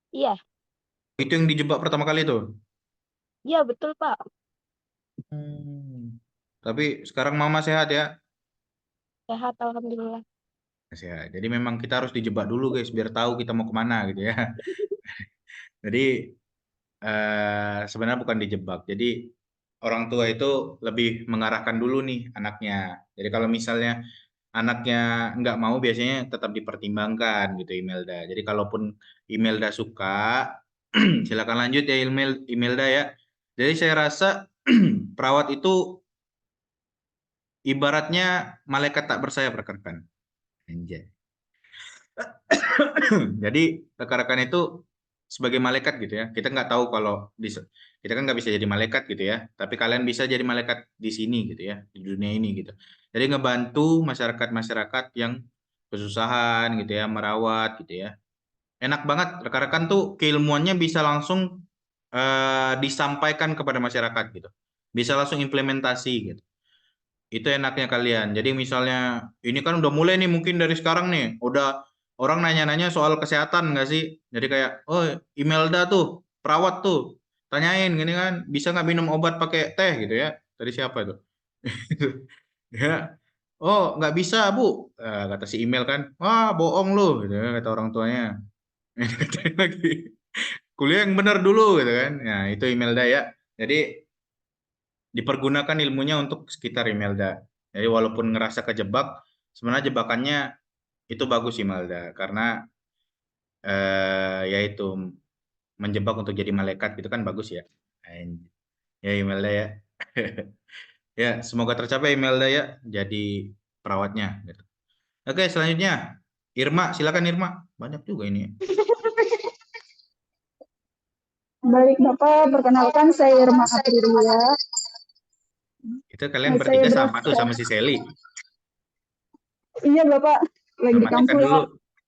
Iya. Itu yang dijebak pertama kali tuh? Iya betul Pak. Tapi sekarang mama sehat ya? Sehat alhamdulillah. Sehat. Jadi memang kita harus dijebak dulu guys, biar tahu kita mau kemana gitu ya. Jadi sebenarnya bukan dijebak. Jadi orang tua itu lebih mengarahkan dulu nih anaknya. Jadi kalau misalnya anaknya nggak mau, biasanya tetap dipertimbangkan gitu Imelda. Jadi kalaupun Imelda suka, silakan lanjut ya Imelda ya. Jadi saya rasa perawat itu ibaratnya malaikat tak bersayap rekan-rekan. Anjay. Jadi rekan-rekan itu sebagai malaikat gitu ya. Kita nggak tahu kalau kita kan nggak bisa jadi malaikat gitu ya. Tapi kalian bisa jadi malaikat di sini gitu ya, di dunia ini gitu. Jadi ngebantu masyarakat-masyarakat yang kesusahan gitu ya, merawat gitu ya. Enak banget rekan-rekan tuh keilmuannya bisa langsung disampaikan kepada masyarakat gitu. bisa langsung implementasi gitu. Itu enaknya kalian. Jadi misalnya ini kan udah mulai nih mungkin dari sekarang nih, udah orang nanya-nanya soal kesehatan nggak sih? Jadi kayak, oh Imelda tuh perawat tuh tanyain gini kan, bisa nggak minum obat pakai teh gitu ya? Tadi siapa itu? Ya, oh nggak bisa Bu. Kata si email kan, wah bohong lu, gitu ya, kata orang tuanya. Katain lagi, kuliah yang benar dulu gitu kan. Nah itu Imelda ya. Jadi dipergunakan ilmunya untuk sekitar Imelda. Jadi walaupun ngerasa kejebak, sebenarnya jebakannya itu bagus Imelda karena yaitu menjebak untuk jadi malaikat gitu kan bagus ya. Ya Imelda ya. Ya semoga tercapai Imelda ya jadi perawatnya gitu. Oke selanjutnya Irma, silakan Irma. Banyak juga ini ya. Baik Bapak, perkenalkan saya Irma Aprilia. Itu kalian bertiga sama tuh sama si Sally. Iya Bapak, lagi di Matikan kampus. dulu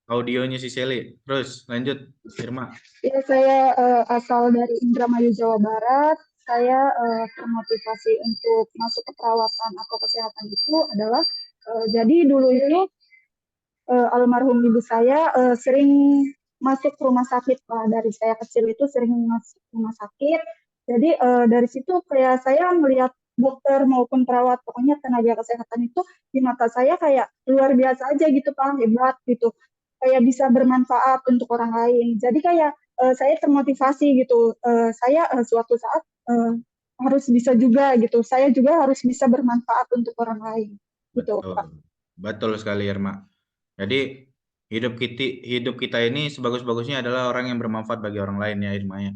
audionya si Sally. Terus lanjut Irma. Ya, saya asal dari Indramayu, Jawa Barat. Saya termotivasi untuk masuk ke perawatan atau kesehatan itu adalah jadi dulu itu almarhum ibu saya sering masuk rumah sakit Pak. Dari saya kecil itu sering masuk rumah sakit. Jadi dari situ kayak saya melihat dokter maupun perawat, pokoknya tenaga kesehatan itu di mata saya kayak luar biasa aja gitu Pak, hebat gitu. Kayak bisa bermanfaat untuk orang lain. Jadi kayak saya termotivasi gitu. Saya suatu saat harus bisa juga gitu. Saya juga harus bisa bermanfaat untuk orang lain. Gitu, Betul. Pak. Betul sekali Irma. Jadi hidup kita ini sebagus-bagusnya adalah orang yang bermanfaat bagi orang lain ya Irma ya.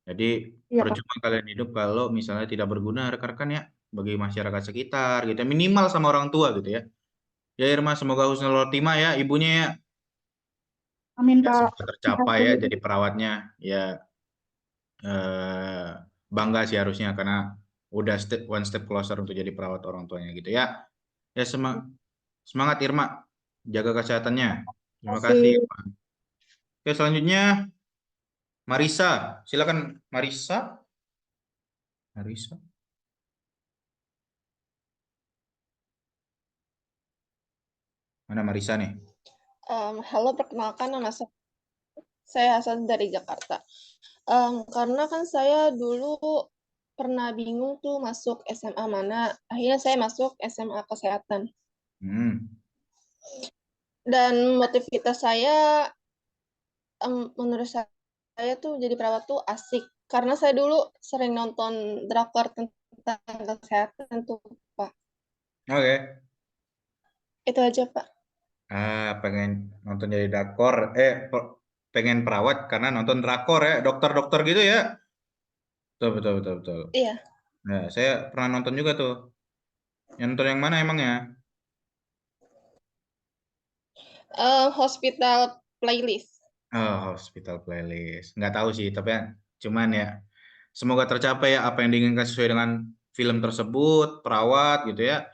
Jadi Iya, Pak. percuma kalian hidup kalau misalnya tidak berguna rekan-rekan ya bagi masyarakat sekitar gitu. Minimal sama orang tua gitu ya. Ya Irma semoga husnul khotimah ya ibunya ya. Amin, Ya Pak. semoga tercapai ya jadi perawatnya ya bangga sih harusnya karena udah one step closer untuk jadi perawat orang tuanya gitu ya. Ya semangat Irma, jaga kesehatannya. Terima kasih. Irma. Oke selanjutnya Marisa, silakan Marisa. Marisa. Mana Marisa nih? Halo, perkenalkan nama saya asal dari Jakarta. Karena kan saya dulu pernah bingung tuh masuk SMA mana, akhirnya saya masuk SMA Kesehatan. Dan motivitas saya, menurut saya tuh jadi perawat tuh asik. Karena saya dulu sering nonton drakor tentang kesehatan tuh, Pak. Oke. Itu aja, Pak. Pengen nonton jadi drakor, pengen perawat karena nonton drakor ya, dokter-dokter gitu ya. Betul. Iya. Nah, saya pernah nonton juga tuh. Yang nonton yang mana emangnya? Hospital Playlist. Oh, Hospital Playlist. Nggak tahu sih, tapi cuman ya semoga tercapai ya apa yang diinginkan sesuai dengan film tersebut, perawat gitu ya.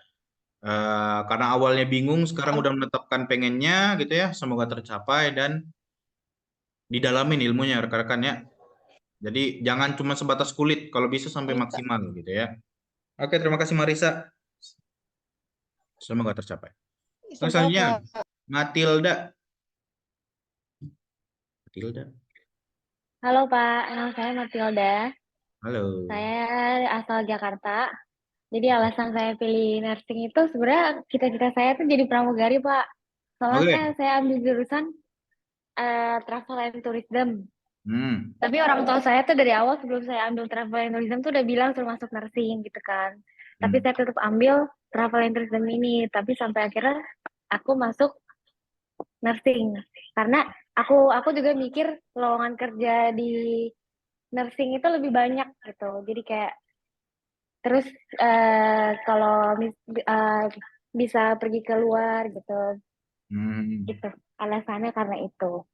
Karena awalnya bingung, sekarang udah menetapkan pengennya gitu ya. Semoga tercapai dan didalamin ilmunya rekan-rekan ya. Jadi jangan cuma sebatas kulit, kalau bisa sampai maksimal gitu ya. Oke, terima kasih Marisa. Semoga tercapai. Selanjutnya, Matilda. Halo Pak, nama saya Matilda. Halo. Saya asal Jakarta. Jadi alasan saya pilih nursing itu sebenarnya cita-cita saya tuh jadi pramugari Pak. Soalnya saya ambil jurusan travel and tourism. Tapi orang tua saya tuh dari awal sebelum saya ambil travel and tourism tuh udah bilang suruh masuk nursing gitu kan. Tapi saya tetap ambil travel and tourism ini. Tapi sampai akhirnya aku masuk nursing karena aku juga mikir lowongan kerja di nursing itu lebih banyak gitu. Jadi kayak terus kalau bisa pergi keluar gitu. Gitu. Alasannya karena itu.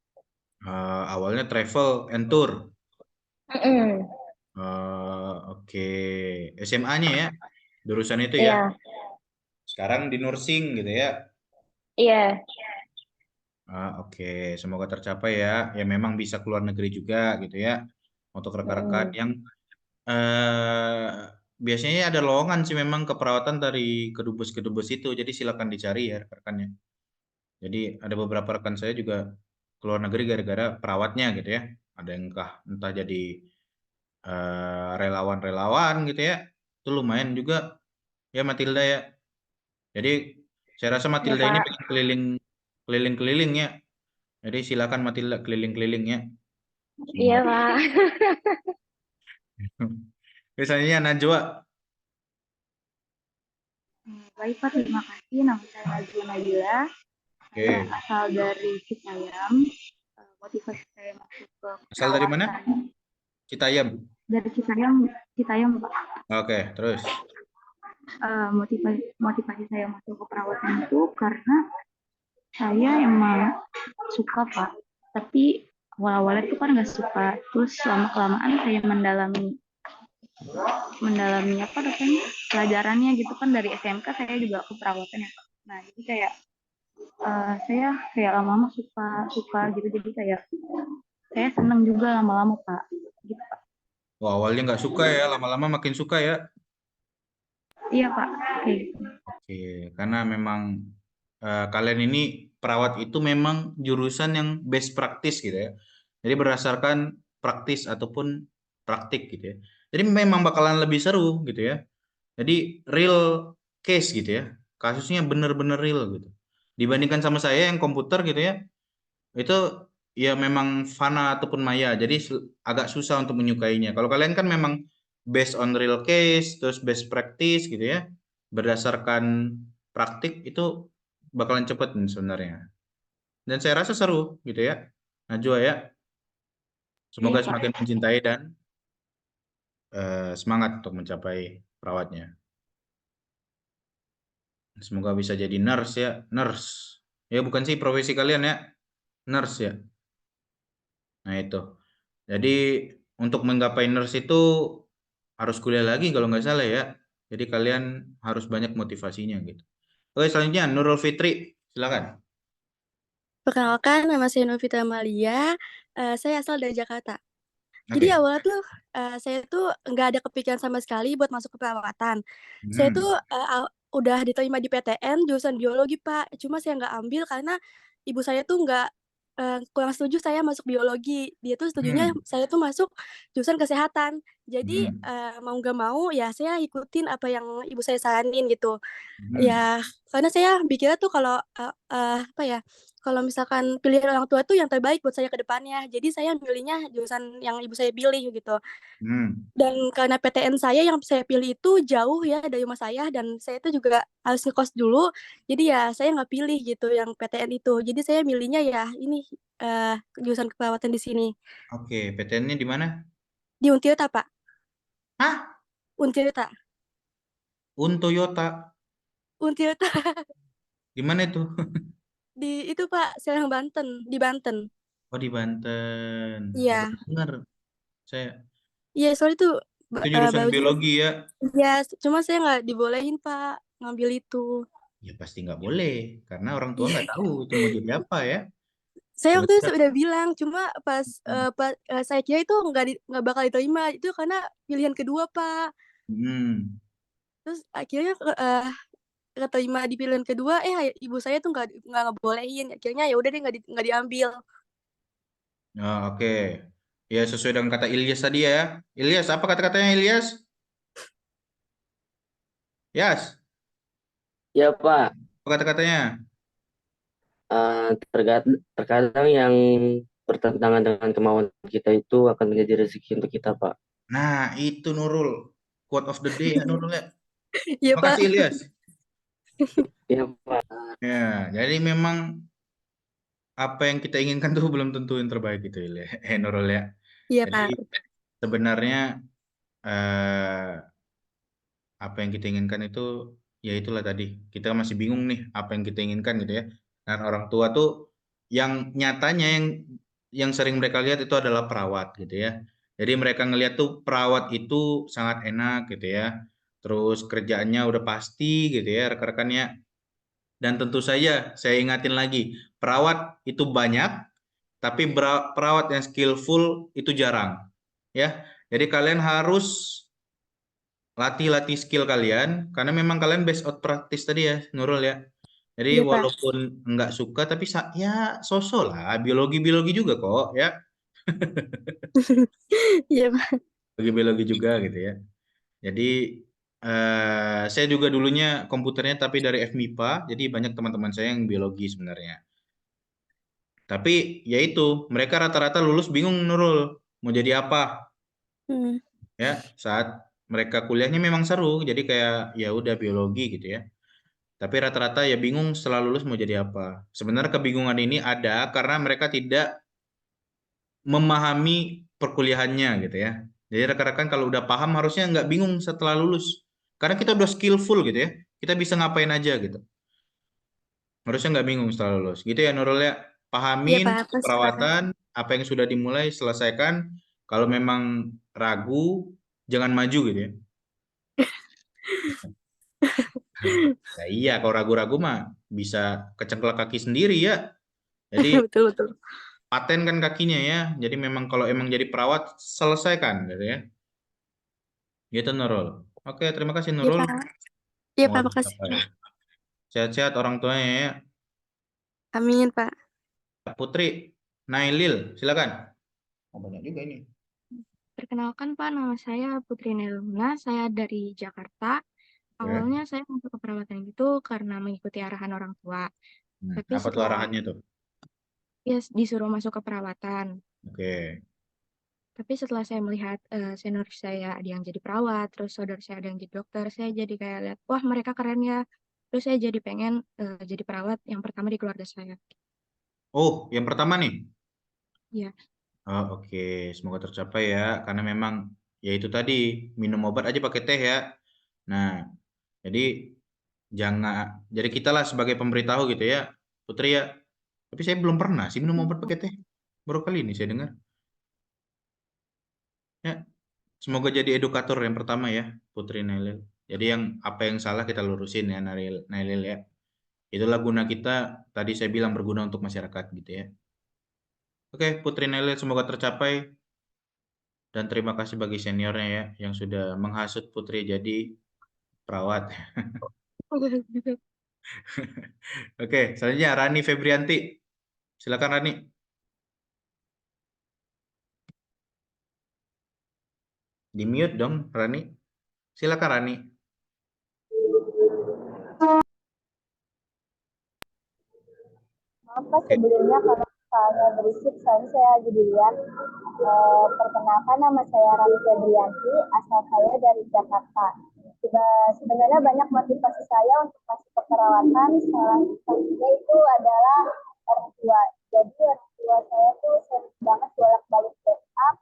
Awalnya travel and tour. Oke. SMA-nya ya, jurusan itu ya. Sekarang di nursing gitu ya. Iya. Oke, semoga tercapai ya. Ya memang bisa keluar negeri juga gitu ya. Untuk rekan-rekan yang biasanya ada lowongan sih memang keperawatan dari kedubes-kedubes itu. Jadi silakan dicari ya rekan-rekannya. Jadi ada beberapa rekan saya juga keluar negeri gara-gara perawatnya gitu ya. Ada yang entah jadi relawan-relawan gitu ya. Itu lumayan juga ya Matilda ya. Jadi saya rasa Ya, Matilda ini Pak. pengen keliling-keliling ya. Jadi silakan Matilda keliling-keliling ya. Iya, Semoga. Pak. Biasanya Najwa. Baik Pak, terima kasih. Nama saya Najwa Nabila. Saya Oke. asal dari Citayam. Motivasi saya masuk ke Asal dari mana? perawatan. Citayam. Dari Citayam Pak. Oke, terus. Motivasi saya masuk ke perawatan itu karena saya emang suka Pak. Tapi awal-awalnya itu kan nggak suka. Terus lama-kelamaan saya mendalami apa rasanya pelajarannya gitu kan dari SMK saya juga keperawatan ya Pak. Nah jadi kayak saya kayak lama-lama suka gitu, jadi kayak saya senang juga lama-lama Pak gitu Pak. Wah, awalnya nggak suka ya, lama-lama makin suka ya. Iya Pak, kayak gitu. Oke, karena memang kalian ini perawat itu memang jurusan yang best practice gitu ya. Jadi berdasarkan praktis ataupun praktik gitu ya. Jadi memang bakalan lebih seru gitu ya. Jadi real case gitu ya. Kasusnya bener-bener real gitu. Dibandingkan sama saya yang komputer gitu ya. Itu ya memang fana ataupun maya. Jadi agak susah untuk menyukainya. Kalau kalian kan memang based on real case, terus best practice gitu ya. Berdasarkan praktik itu bakalan cepet nih sebenarnya. Dan saya rasa seru gitu ya. Najwa ya. Semoga Iya, Pak. semakin mencintai dan semangat untuk mencapai perawatnya. Semoga bisa jadi nurse ya, nurse. Ya bukan sih profesi kalian ya, nurse ya. Nah itu. Jadi untuk menggapai nurse itu harus kuliah lagi kalau nggak salah ya. Jadi kalian harus banyak motivasinya gitu. Oke, selanjutnya Nurul Fitri, silakan. Perkenalkan, nama saya Novita Amalia. Saya asal dari Jakarta. Jadi Oke. awalnya tuh saya tuh nggak ada kepikiran sama sekali buat masuk ke perawatan. Saya tuh udah diterima di PTN jurusan biologi Pak. Cuma saya nggak ambil karena ibu saya tuh nggak kurang setuju saya masuk biologi. Dia tuh setujunya saya tuh masuk jurusan kesehatan. Jadi mau nggak mau ya saya ikutin apa yang ibu saya saranin gitu. Ya karena saya pikirnya tuh kalau apa ya, kalau misalkan pilihan orang tua tuh yang terbaik buat saya ke depannya. Jadi saya milihnya jurusan yang ibu saya pilih gitu. Dan karena PTN saya yang saya pilih itu jauh ya dari rumah saya dan saya itu juga harus ngekos dulu. Jadi ya saya nggak pilih gitu yang PTN itu. Jadi saya milihnya ya ini jurusan keperawatan di sini. Oke, PTN-nya di mana? Di Untirta, Pak. Hah? Untirta. Untoyota. Untirta. Di mana itu? Di itu Pak, Serang Banten, di Banten. Oh di Banten. Iya. Baru dengar saya. Iya, soalnya itu Itu jurusan baru biologi ya? Iya, cuma saya nggak dibolehin Pak ngambil itu. Ya pasti nggak boleh, karena orang tua nggak tahu itu mau jadi apa ya. Saya waktu itu udah bilang, cuma pas saya kira itu nggak bakal diterima, itu karena pilihan kedua Pak. Terus akhirnya keterima di pilihan kedua, ibu saya tuh nggak ngebolehin, akhirnya ya udah deh nggak diambil. Oh, oke. Ya sesuai dengan kata Ilyas tadi ya. Ilyas, apa kata-katanya Ilyas? Yas. Ya Pak, Apa kata-katanya? terkadang yang bertentangan dengan kemauan kita itu akan menjadi rezeki untuk kita Pak. Nah, itu Nurul. Quote of the day ya Nurul ya. Iya Terima Pak. kasih Ilyas. Iya Pak. Ya, jadi memang apa yang kita inginkan tuh belum tentu yang terbaik gitu ya, Nurul ya. Iya Jadi Pak. sebenarnya apa yang kita inginkan itu ya itulah tadi. Kita masih bingung nih apa yang kita inginkan gitu ya. Dan orang tua tuh yang nyatanya yang sering mereka lihat itu adalah perawat gitu ya. Jadi mereka ngelihat tuh perawat itu sangat enak gitu ya. Terus kerjaannya udah pasti gitu ya rekan-rekannya. Dan tentu saja saya ingatin lagi, perawat itu banyak, tapi perawat yang skillful itu jarang. Ya, jadi kalian harus latih skill kalian, karena memang kalian based out practice tadi ya, Nurul ya. Jadi Iya, Pak. walaupun nggak suka, tapi ya sosok lah, biologi juga kok ya, Iya, Pak. biologi juga gitu ya. Jadi saya juga dulunya komputernya tapi dari FMIPA, jadi banyak teman-teman saya yang biologi sebenarnya. Tapi ya itu, mereka rata-rata lulus bingung Nurul, mau jadi apa? Hmm. Ya, saat mereka kuliahnya memang seru, jadi kayak ya udah biologi gitu ya. Tapi rata-rata ya bingung setelah lulus mau jadi apa. Sebenarnya kebingungan ini ada karena mereka tidak memahami perkuliahannya gitu ya. Jadi rekan-rekan kalau udah paham harusnya nggak bingung setelah lulus. Karena kita udah skillful gitu ya. Kita bisa ngapain aja gitu. Harusnya nggak bingung setelah lulus. Gitu ya Nurul ya. Iya, Pahamin Pak. Aku sepakat. perawatan, apa yang sudah dimulai, selesaikan. Kalau memang ragu, jangan maju gitu ya. Ya iya, kalau ragu-ragu mah bisa kecengklak kaki sendiri ya. Jadi Betul, betul. paten kan kakinya ya. Jadi memang kalau emang jadi perawat, selesaikan gitu ya. Gitu Nurul. Oke, terima kasih Iya, Nurul. Pak. Iya, Pak. Semoga Makasih. tercapai. Sehat-sehat orang tuanya ya. Amin, Pak. Putri, Nailil, silakan. Oh, banyak juga ini. Perkenalkan Pak, nama saya Putri Neluna, saya dari Jakarta. Awalnya saya masuk ke perawatan itu karena mengikuti arahan orang tua. Tapi Apa tuh setelah arahannya tuh? ya disuruh masuk ke perawatan. Oke. Tapi setelah saya melihat senior saya ada yang jadi perawat, terus saudara saya ada yang jadi dokter, saya jadi kayak lihat, wah mereka keren ya. Terus saya jadi pengen jadi perawat yang pertama di keluarga saya. Oh, yang pertama nih. Iya. Oh, oke. Semoga tercapai ya. Karena memang ya itu tadi, minum obat aja pakai teh ya. Nah, jadi jadi kita lah sebagai pemberitahu gitu ya, Putri ya. Tapi saya belum pernah sih minum obat pakai teh. Baru kali ini saya dengar. Ya, semoga jadi edukator yang pertama ya, Putri Nailil. Jadi yang apa yang salah kita lurusin ya, Nailil ya. Itulah guna kita, tadi saya bilang berguna untuk masyarakat gitu ya. Oke, Putri Nailil semoga tercapai. Dan terima kasih bagi seniornya ya, yang sudah menghasut Putri jadi perawat. Oke, selanjutnya Rani Febrianti. Silakan Rani. Di mute dong, Rani. Silakan Rani. Maaf Pak, sebelumnya kalau misalnya berisik, soalnya saya lagi duluan. Perkenalkan, nama saya Rani Febrianti, asal saya dari Jakarta. Sebenarnya banyak motivasi saya untuk masuk ke perawatan, salah satunya itu adalah orang tua. Jadi orang tua saya tuh sering banget bolak-balik check up.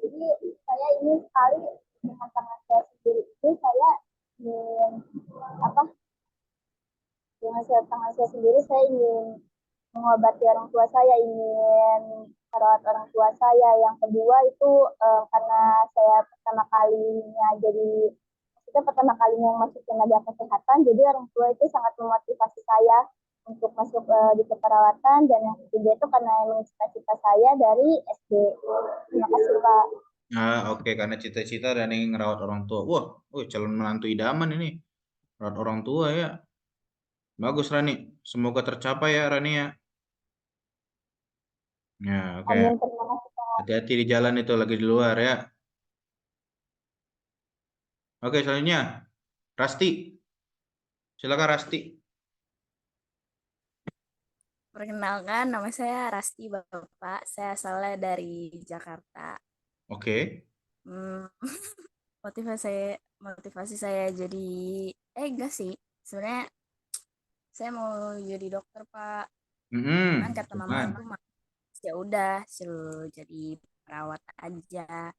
Jadi saya ingin sekali dengan tangan saya sendiri itu saya ingin dengan tangan saya sendiri saya ingin mengobati orang tua saya, ingin merawat orang tua saya. Yang kedua itu karena saya pertama kalinya yang masuk tenaga kesehatan, jadi orang tua itu sangat memotivasi saya untuk masuk di keperawatan. Dan yang ketiga itu karena emang cita-cita saya dari SD. Terima kasih Pak. Oke, karena cita-cita dan ingin ngerawat orang tua. Wah, calon menantu idaman ini. Rawat orang tua ya. Bagus Rani. Semoga tercapai ya Rani ya. Ya, oke. Amin, terima kasih Pak. Hati-hati di jalan itu lagi di luar ya. Oke, selanjutnya Rasti. Silakan Rasti. Perkenalkan, nama saya Rasti Bapak. Saya asalnya dari Jakarta. Oke. Motivasi saya jadi enggak sih. Sebenarnya saya mau jadi dokter, Pak. Cuman kata mama aku, ya udah suruh jadi perawat aja.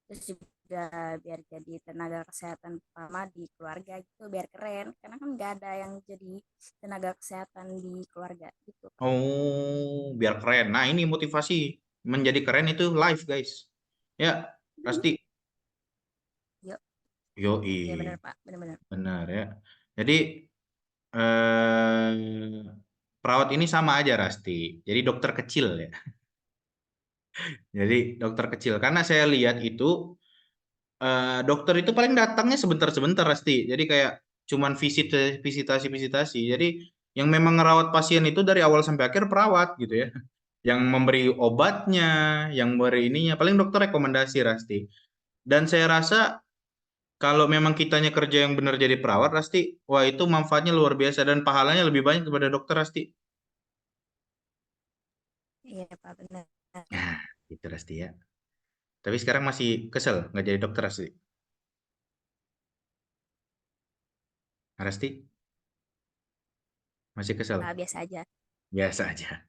Terus juga biar jadi tenaga kesehatan pertama di keluarga gitu, biar keren. Karena kan nggak ada yang jadi tenaga kesehatan di keluarga gitu. Oh, biar keren. Nah, ini motivasi menjadi keren itu live, guys. Ya, pasti. Iya benar Pak, benar-benar. Benar ya. Jadi perawat ini sama aja Rasti. Jadi dokter kecil ya. Jadi dokter kecil. Karena saya lihat itu dokter itu paling datangnya sebentar-sebentar pasti. Jadi kayak cuman visitasi. Jadi yang memang ngerawat pasien itu dari awal sampai akhir perawat gitu ya. Yang memberi obatnya, yang memberi ininya paling dokter rekomendasi Rasti. Dan saya rasa kalau memang kitanya kerja yang benar jadi perawat Rasti, wah itu manfaatnya luar biasa dan pahalanya lebih banyak daripada dokter Rasti. Iya Pak, benar. Nah, itu Rasti ya. Tapi sekarang masih kesel nggak jadi dokter Rasti. Rasti? Masih kesel? Biasa aja. Biasa aja.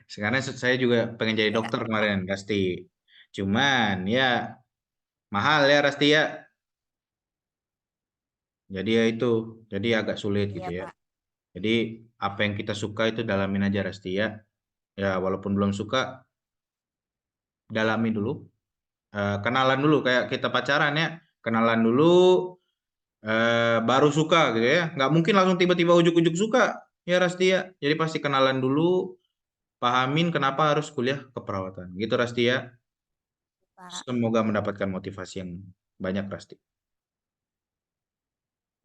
Sekarang saya juga pengen jadi dokter kemarin, Rasti. Cuman ya mahal ya Rasti ya. Jadi ya itu, jadi agak sulit Iya gitu ya. Pak. Jadi apa yang kita suka itu dalamin aja Rasti ya. Ya walaupun belum suka, dalami dulu. Kenalan dulu kayak kita pacaran ya. Kenalan dulu, baru suka gitu ya. Nggak mungkin langsung tiba-tiba ujuk-ujuk suka ya Rasti ya. Jadi pasti kenalan dulu, pahamin kenapa harus kuliah keperawatan. Gitu Rasti ya. Pak. Semoga mendapatkan motivasi yang banyak Rasti.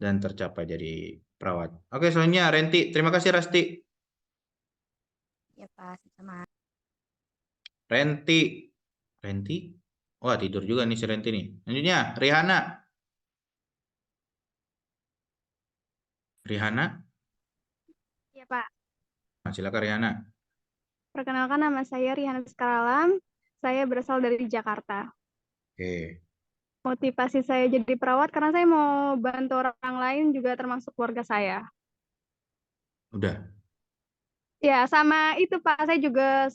Dan tercapai jadi perawat. Oke, selanjutnya Renti. Terima kasih Rasti. Ya Pak, sama. Renti. Wah tidur juga nih si Renti nih. Selanjutnya Rihanna. Iya Pak. Nah, silakan Rihanna. Perkenalkan nama saya Rihanna Sekaralam. Saya berasal dari Jakarta. Oke. Motivasi saya jadi perawat karena saya mau bantu orang lain juga termasuk keluarga saya. Udah. Ya, sama itu Pak, saya juga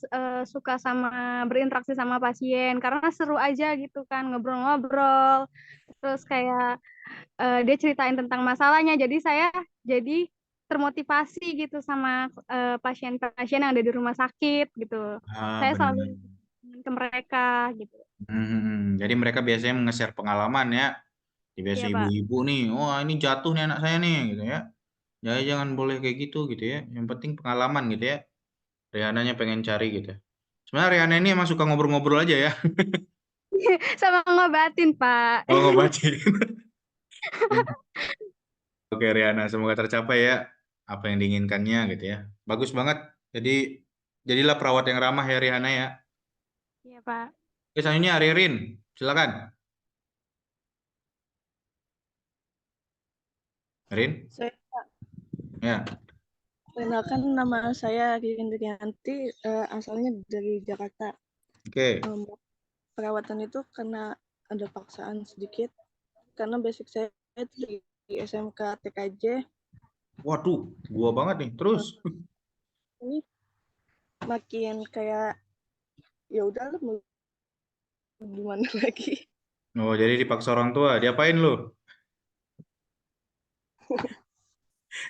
suka sama berinteraksi sama pasien karena seru aja gitu kan, ngobrol-ngobrol. Terus kayak dia ceritain tentang masalahnya, jadi saya jadi termotivasi gitu sama pasien-pasien yang ada di rumah sakit gitu. Saya Benar. selalu ke mereka gitu. Jadi mereka biasanya nge-share pengalaman ya. Biasa Iya Pak. ibu-ibu nih, wah ini jatuh nih anak saya nih gitu ya. Jadi jangan boleh kayak gitu ya. Yang penting pengalaman gitu ya. Rihananya pengen cari gitu. Sebenarnya Rihanna ini emang suka ngobrol-ngobrol aja ya. Sama ngobatin Pak. Oh ngobatin. Oke Rihanna, semoga tercapai ya apa yang diinginkannya gitu ya. Bagus banget. Jadi jadilah perawat yang ramah ya Rihanna ya. Iya Pak. Oke, selanjutnya Ririn, silakan. Rin? Saya Ya. Perkenalkan nama saya Ririn Rianti, asalnya dari Jakarta. Oke. Perawatan itu karena ada paksaan sedikit, karena basic saya itu di SMK TKJ. Waduh, gua banget nih. Terus? Ini makin kayak ya udah lu gimana lagi? Oh, jadi dipaksa orang tua. Diapain lu?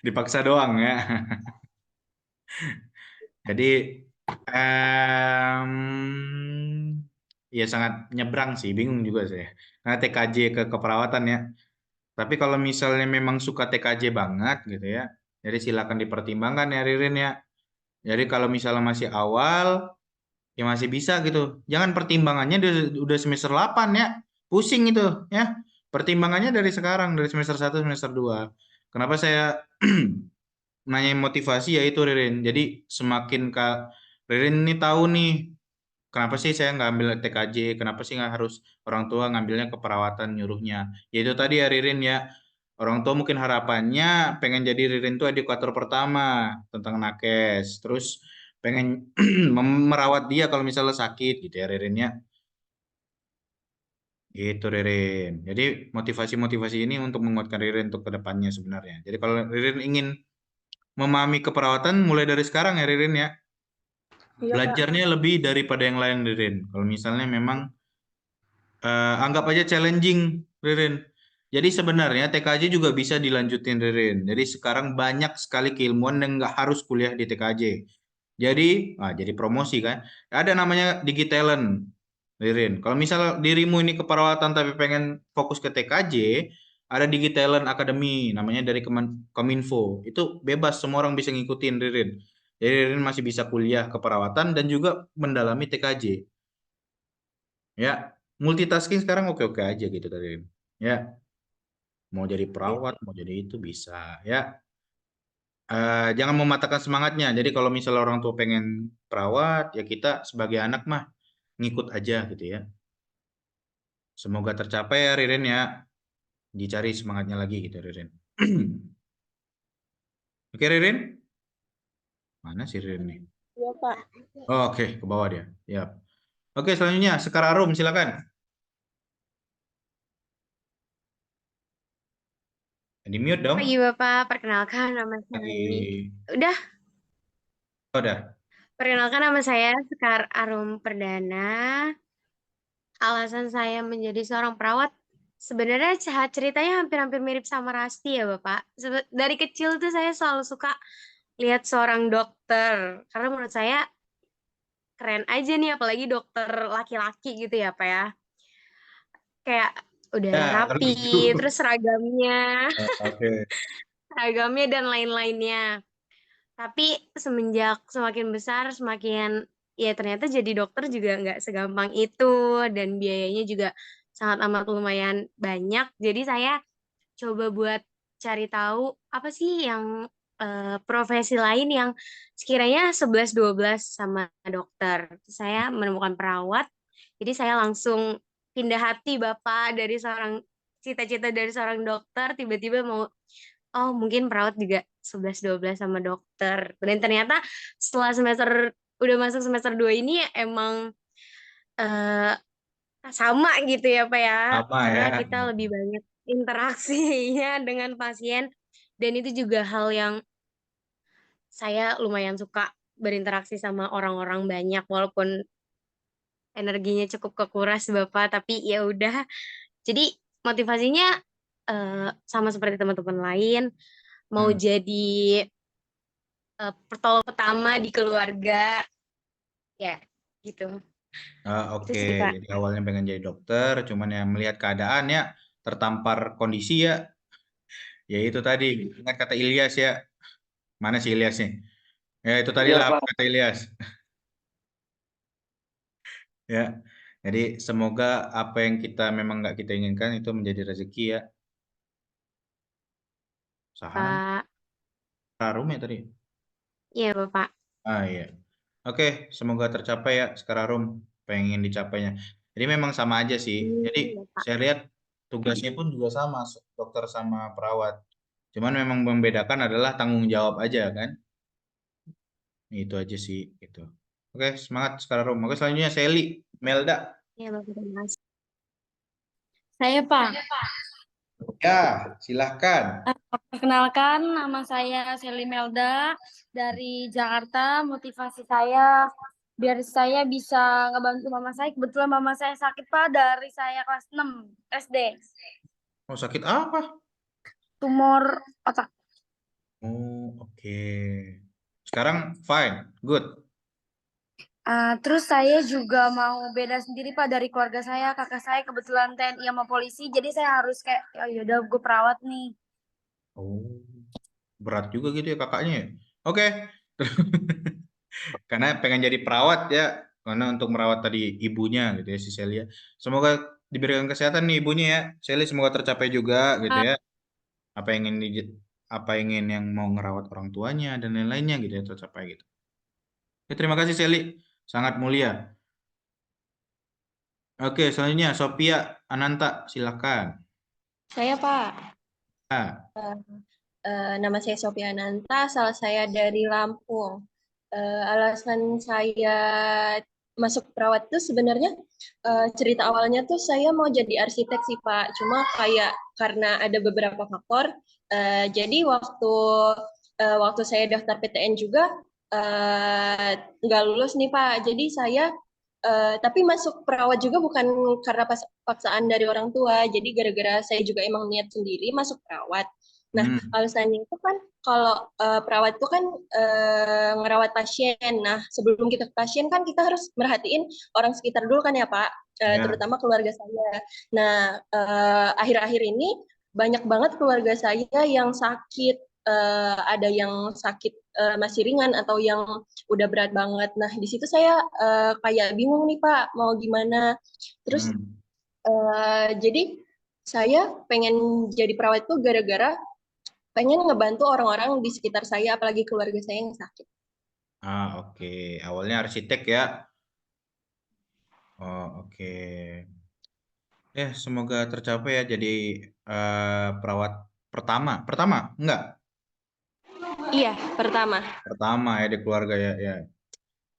Dipaksa doang ya. Jadi ya sangat nyebrang sih, bingung juga saya. Karena TKJ ke keperawatan ya. Tapi kalau misalnya memang suka TKJ banget gitu ya, jadi silakan dipertimbangkan ya Ririn ya. Jadi kalau misalnya masih awal, ya masih bisa gitu. Jangan pertimbangannya udah semester 8 ya. Pusing itu ya. Pertimbangannya dari sekarang, dari semester 1, semester 2. Kenapa saya nanya motivasi ya itu Ririn. Jadi semakin Ririn ini tahu nih kenapa sih saya nggak ambil TKJ, kenapa sih nggak harus orang tua ngambilnya keperawatan nyuruhnya. Ya itu tadi ya Ririn ya. Orang tua mungkin harapannya pengen jadi Ririn tuh edukator pertama tentang nakes. Terus pengen merawat dia kalau misalnya sakit gitu ya Ririn ya. Gitu Ririn. Jadi motivasi-motivasi ini untuk menguatkan Ririn untuk kedepannya sebenarnya. Jadi kalau Ririn ingin memahami keperawatan mulai dari sekarang ya Ririn ya. Iya, Belajarnya Pak. lebih daripada yang lain Ririn. Kalau misalnya memang anggap aja challenging Ririn. Jadi sebenarnya TKJ juga bisa dilanjutin Ririn. Jadi sekarang banyak sekali keilmuan yang nggak harus kuliah di TKJ. Jadi promosi kan. Ada namanya Digitalent Ririn. Kalau misal dirimu ini keperawatan tapi pengen fokus ke TKJ, ada Digitalent Academy namanya dari Kominfo. Itu bebas semua orang bisa ngikutin Ririn. Jadi Ririn masih bisa kuliah keperawatan dan juga mendalami TKJ. Ya, multitasking sekarang oke-oke aja gitu tadi. Ya, mau jadi Iya. perawat, mau jadi itu bisa. Ya, jangan mematahkan semangatnya. Jadi kalau misalnya orang tua pengen perawat, ya kita sebagai anak mah ngikut aja gitu ya. Semoga tercapai ya Ririn ya. Dicari semangatnya lagi gitu Ririn. Oke Ririn? Mana sih Ririn nih? Iya, Pak. Oh, oke, ke bawah dia. Ya. Oke, selanjutnya Sekar Arum, silakan. Di mute dong. Pagi Bapak, perkenalkan nama saya. Lagi. Udah, Oh, udah. perkenalkan nama saya Sekar Arum Perdana. Alasan saya menjadi seorang perawat, sebenarnya ceritanya hampir-hampir mirip sama Rasti ya Bapak. Dari kecil tuh saya selalu suka lihat seorang dokter, karena menurut saya keren aja nih, apalagi dokter laki-laki gitu ya Pak ya. Kayak udah Ya, kalau rapi, gitu. terus seragamnya, Oke. seragamnya dan lain-lainnya. Tapi semenjak semakin besar, semakin ya ternyata jadi dokter juga nggak segampang itu dan biayanya juga sangat amat lumayan banyak. Jadi saya coba buat cari tahu apa sih yang profesi lain yang sekiranya 11-12 sama dokter. Saya menemukan perawat, jadi saya langsung pindah hati Bapak dari seorang cita-cita dari seorang dokter tiba-tiba mau oh mungkin perawat juga 11-12 sama dokter. Dan ternyata setelah udah masuk semester 2 ini emang eh, sama gitu ya Pak ya. Apa Karena ya? kita lebih banyak interaksinya dengan pasien. Dan itu juga hal yang saya lumayan suka berinteraksi sama orang-orang banyak walaupun energinya cukup kekuras Bapak. Tapi ya udah. Jadi motivasinya sama seperti teman-teman lain. Mau jadi pertolongan pertama di keluarga ya gitu. Itu Oke, sih Kak. jadi awalnya pengen jadi dokter, cuman ya melihat keadaan ya, tertampar kondisi ya, ya itu tadi, ingat kata Ilyas ya, mana sih Ilyas nih? Ya itu tadi Iya, lah Pak. kata Ilyas. Ya, jadi semoga apa yang kita memang nggak kita inginkan itu menjadi rezeki ya. Saham, Pak. Rarum ya tadi. Iya Bapak. Ah iya. Oke, semoga tercapai ya Sekararum pengen dicapainya. Jadi memang sama aja sih. Jadi Iya Pak. saya lihat tugasnya pun juga sama dokter sama perawat. Cuman memang membedakan adalah tanggung jawab aja kan. Itu aja sih gitu. Oke, semangat Sekararum. Oke, selanjutnya Sally, Melda. Iya Bapak, terima kasih. Saya, Pak. Ya, silahkan. Perkenalkan, nama saya Sally Melda dari Jakarta. Motivasi saya biar saya bisa ngebantu mama saya. Kebetulan mama saya sakit, Pak, dari saya kelas 6 SD. Mau sakit apa? Tumor otak. Oh, oke. Sekarang fine, good. Terus saya juga mau beda sendiri Pak dari keluarga saya. Kakak saya kebetulan TNI sama polisi, jadi saya harus kayak ya yaudah gue perawat nih. Oh, berat juga gitu ya kakaknya ya. Oke. Karena pengen jadi perawat ya, karena untuk merawat tadi ibunya gitu ya si Celia. Semoga diberikan kesehatan nih ibunya ya. Celia semoga tercapai juga gitu ya. Apa yang ingin yang mau ngerawat orang tuanya dan lain-lainnya gitu ya tercapai gitu. Oke, terima kasih Seli, sangat mulia. Oke, selanjutnya Sophia Ananta, silakan. Saya Pak. Nama saya Sophia Ananta, asal saya dari Lampung. Alasan saya masuk perawat itu sebenarnya cerita awalnya tuh saya mau jadi arsitek sih Pak. Cuma kayak karena ada beberapa faktor, jadi waktu saya daftar PTN juga nggak lulus nih Pak. Jadi saya tapi masuk perawat juga bukan karena paksaan dari orang tua. Jadi gara-gara saya juga emang niat sendiri masuk perawat. Nah, alasannya itu kan kalau perawat itu kan ngerawat pasien. Nah, sebelum kita ke pasien kan kita harus merhatiin orang sekitar dulu kan ya Pak, terutama keluarga saya. Nah, akhir-akhir ini banyak banget keluarga saya yang sakit, ada yang sakit masih ringan atau yang udah berat banget. Nah, di situ saya kayak bingung nih Pak, mau gimana. Terus Jadi saya pengen jadi perawat itu gara-gara pengen ngebantu orang-orang di sekitar saya, apalagi keluarga saya yang sakit. Oke. Awalnya arsitek ya. Oke. Semoga tercapai ya jadi perawat pertama. Pertama? Enggak. Iya, pertama. Pertama ya di keluarga ya.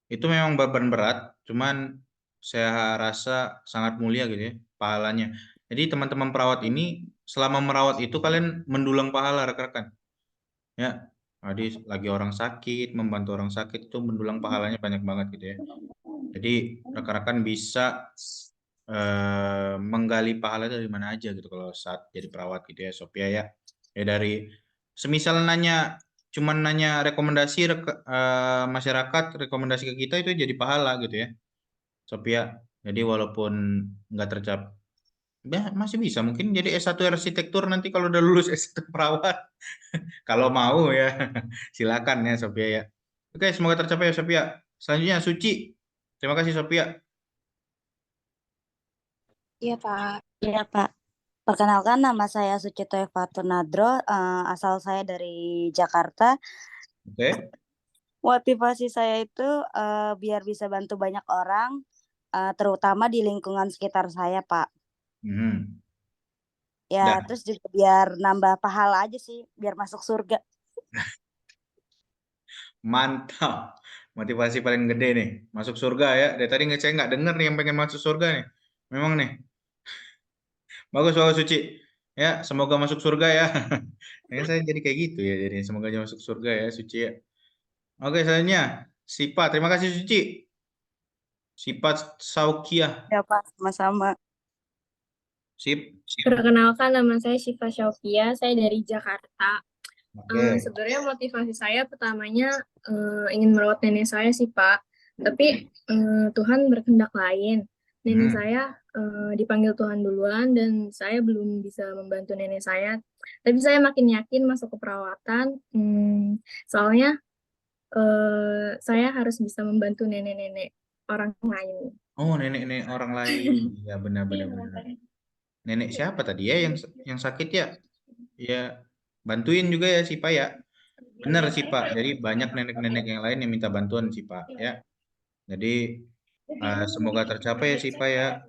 Itu memang beban berat, cuman saya rasa sangat mulia gitu ya pahalanya. Jadi teman-teman perawat ini selama merawat itu kalian mendulang pahala rekan-rekan. Ya. Jadi lagi orang sakit, membantu orang sakit itu mendulang pahalanya banyak banget gitu ya. Jadi rekan-rekan bisa menggali pahala dari mana aja gitu kalau saat jadi perawat gitu ya Sophia ya. Ya dari semisal cuman nanya rekomendasi masyarakat rekomendasi ke kita itu jadi pahala gitu ya Sophia. Jadi walaupun nggak tercapai masih bisa mungkin jadi S1 arsitektur nanti kalau udah lulus S1 perawat. Kalau mau ya silakan ya Sophia ya. Oke, semoga tercapai ya Sophia. Selanjutnya Suci. Terima kasih Sophia. Iya, Pak. Iya, Pak. Perkenalkan, nama saya Sucito Evatur Nadro, asal saya dari Jakarta. Oke. Motivasi saya itu biar bisa bantu banyak orang, terutama di lingkungan sekitar saya, Pak. Ya, terus juga biar nambah pahala aja sih, biar masuk surga. Mantap. Motivasi paling gede nih, masuk surga ya. Dari tadi saya nggak denger nih yang pengen masuk surga nih. Memang nih. Bagus, Suci. Ya, semoga masuk surga ya. Saya jadi kayak gitu ya. Jadi semoga aja masuk surga ya, Suci ya. Oke, selanjutnya Sipa. Terima kasih Suci. Sipa Saukia. Ya, Pak, sama-sama. Sip. Perkenalkan, nama saya Syifa Syaukia, saya dari Jakarta. Sebenarnya motivasi saya pertamanya ingin merawat nenek saya sih, Pak. Tapi Tuhan berkehendak lain. Nenek saya dipanggil Tuhan duluan dan saya belum bisa membantu nenek saya. Tapi saya makin yakin masuk ke perawatan, soalnya saya harus bisa membantu nenek-nenek orang lain. Oh, nenek-nenek orang lain. Ya, benar-benar. Nenek siapa tadi ya yang sakit ya? Ya, bantuin juga ya Sipa ya. Benar Sipa. Jadi banyak nenek-nenek yang lain yang minta bantuan Sipa ya. Jadi semoga tercapai ya Sipa ya.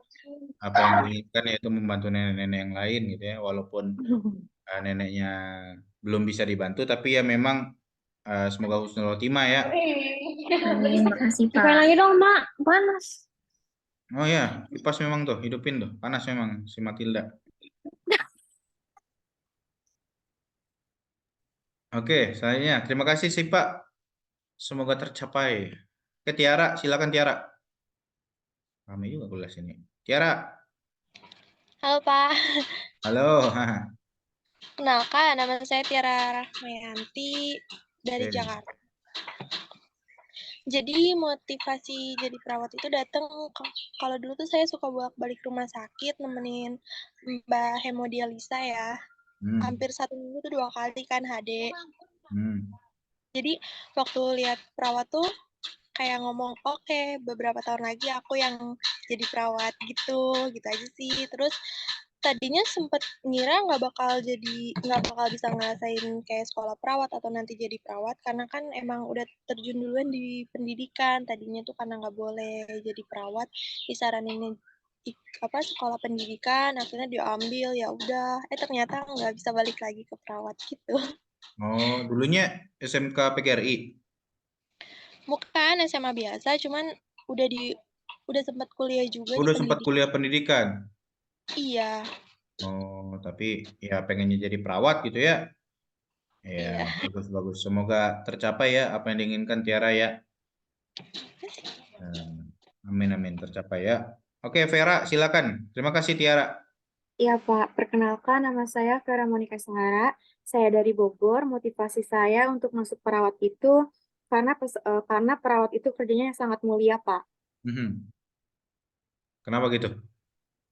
Apa yang diinginkan yaitu membantu nenek-nenek yang lain gitu ya. Walaupun neneknya belum bisa dibantu, tapi ya memang semoga husnul khotimah ya. Terima kasih Pak. Lagi dong, Mak. Panas. Oh ya, kipas memang tuh, hidupin tuh. Panas memang si Matilda. Oke, selanjutnya. Terima kasih sih Pak. Semoga tercapai. Oke, Tiara, silakan Tiara. Ramai juga kelas ini. Tiara. Halo Pak. Halo. Kenalkan, nama saya Tiara Rahmayanti dari Jakarta. Jadi motivasi jadi perawat itu datang kalau dulu tuh saya suka bolak-balik rumah sakit nemenin Mbak hemodialisa ya. Hampir 1 minggu tuh 2 kali kan HD. Jadi waktu lihat perawat tuh kayak ngomong oke, beberapa tahun lagi aku yang jadi perawat gitu aja sih. Terus tadinya sempat ngira nggak bakal bisa ngerasain kayak sekolah perawat atau nanti jadi perawat karena kan emang udah terjun duluan di pendidikan. Tadinya tuh karena nggak boleh jadi perawat disaranin sekolah pendidikan, akhirnya diambil ya udah. Ternyata nggak bisa balik lagi ke perawat gitu. Oh, dulunya SMK PGRI? Bukan SMA biasa, cuman udah sempat kuliah juga. Udah sempat kuliah pendidikan? Iya. Oh, tapi ya pengennya jadi perawat gitu ya? Ya, bagus. Semoga tercapai ya apa yang diinginkan Tiara ya. Amin, tercapai ya. Oke, Vera, silakan. Terima kasih Tiara. Iya Pak, perkenalkan nama saya Vera Monika Sengara. Saya dari Bogor. Motivasi saya untuk masuk perawat itu karena perawat itu kerjanya sangat mulia Pak. Kenapa gitu?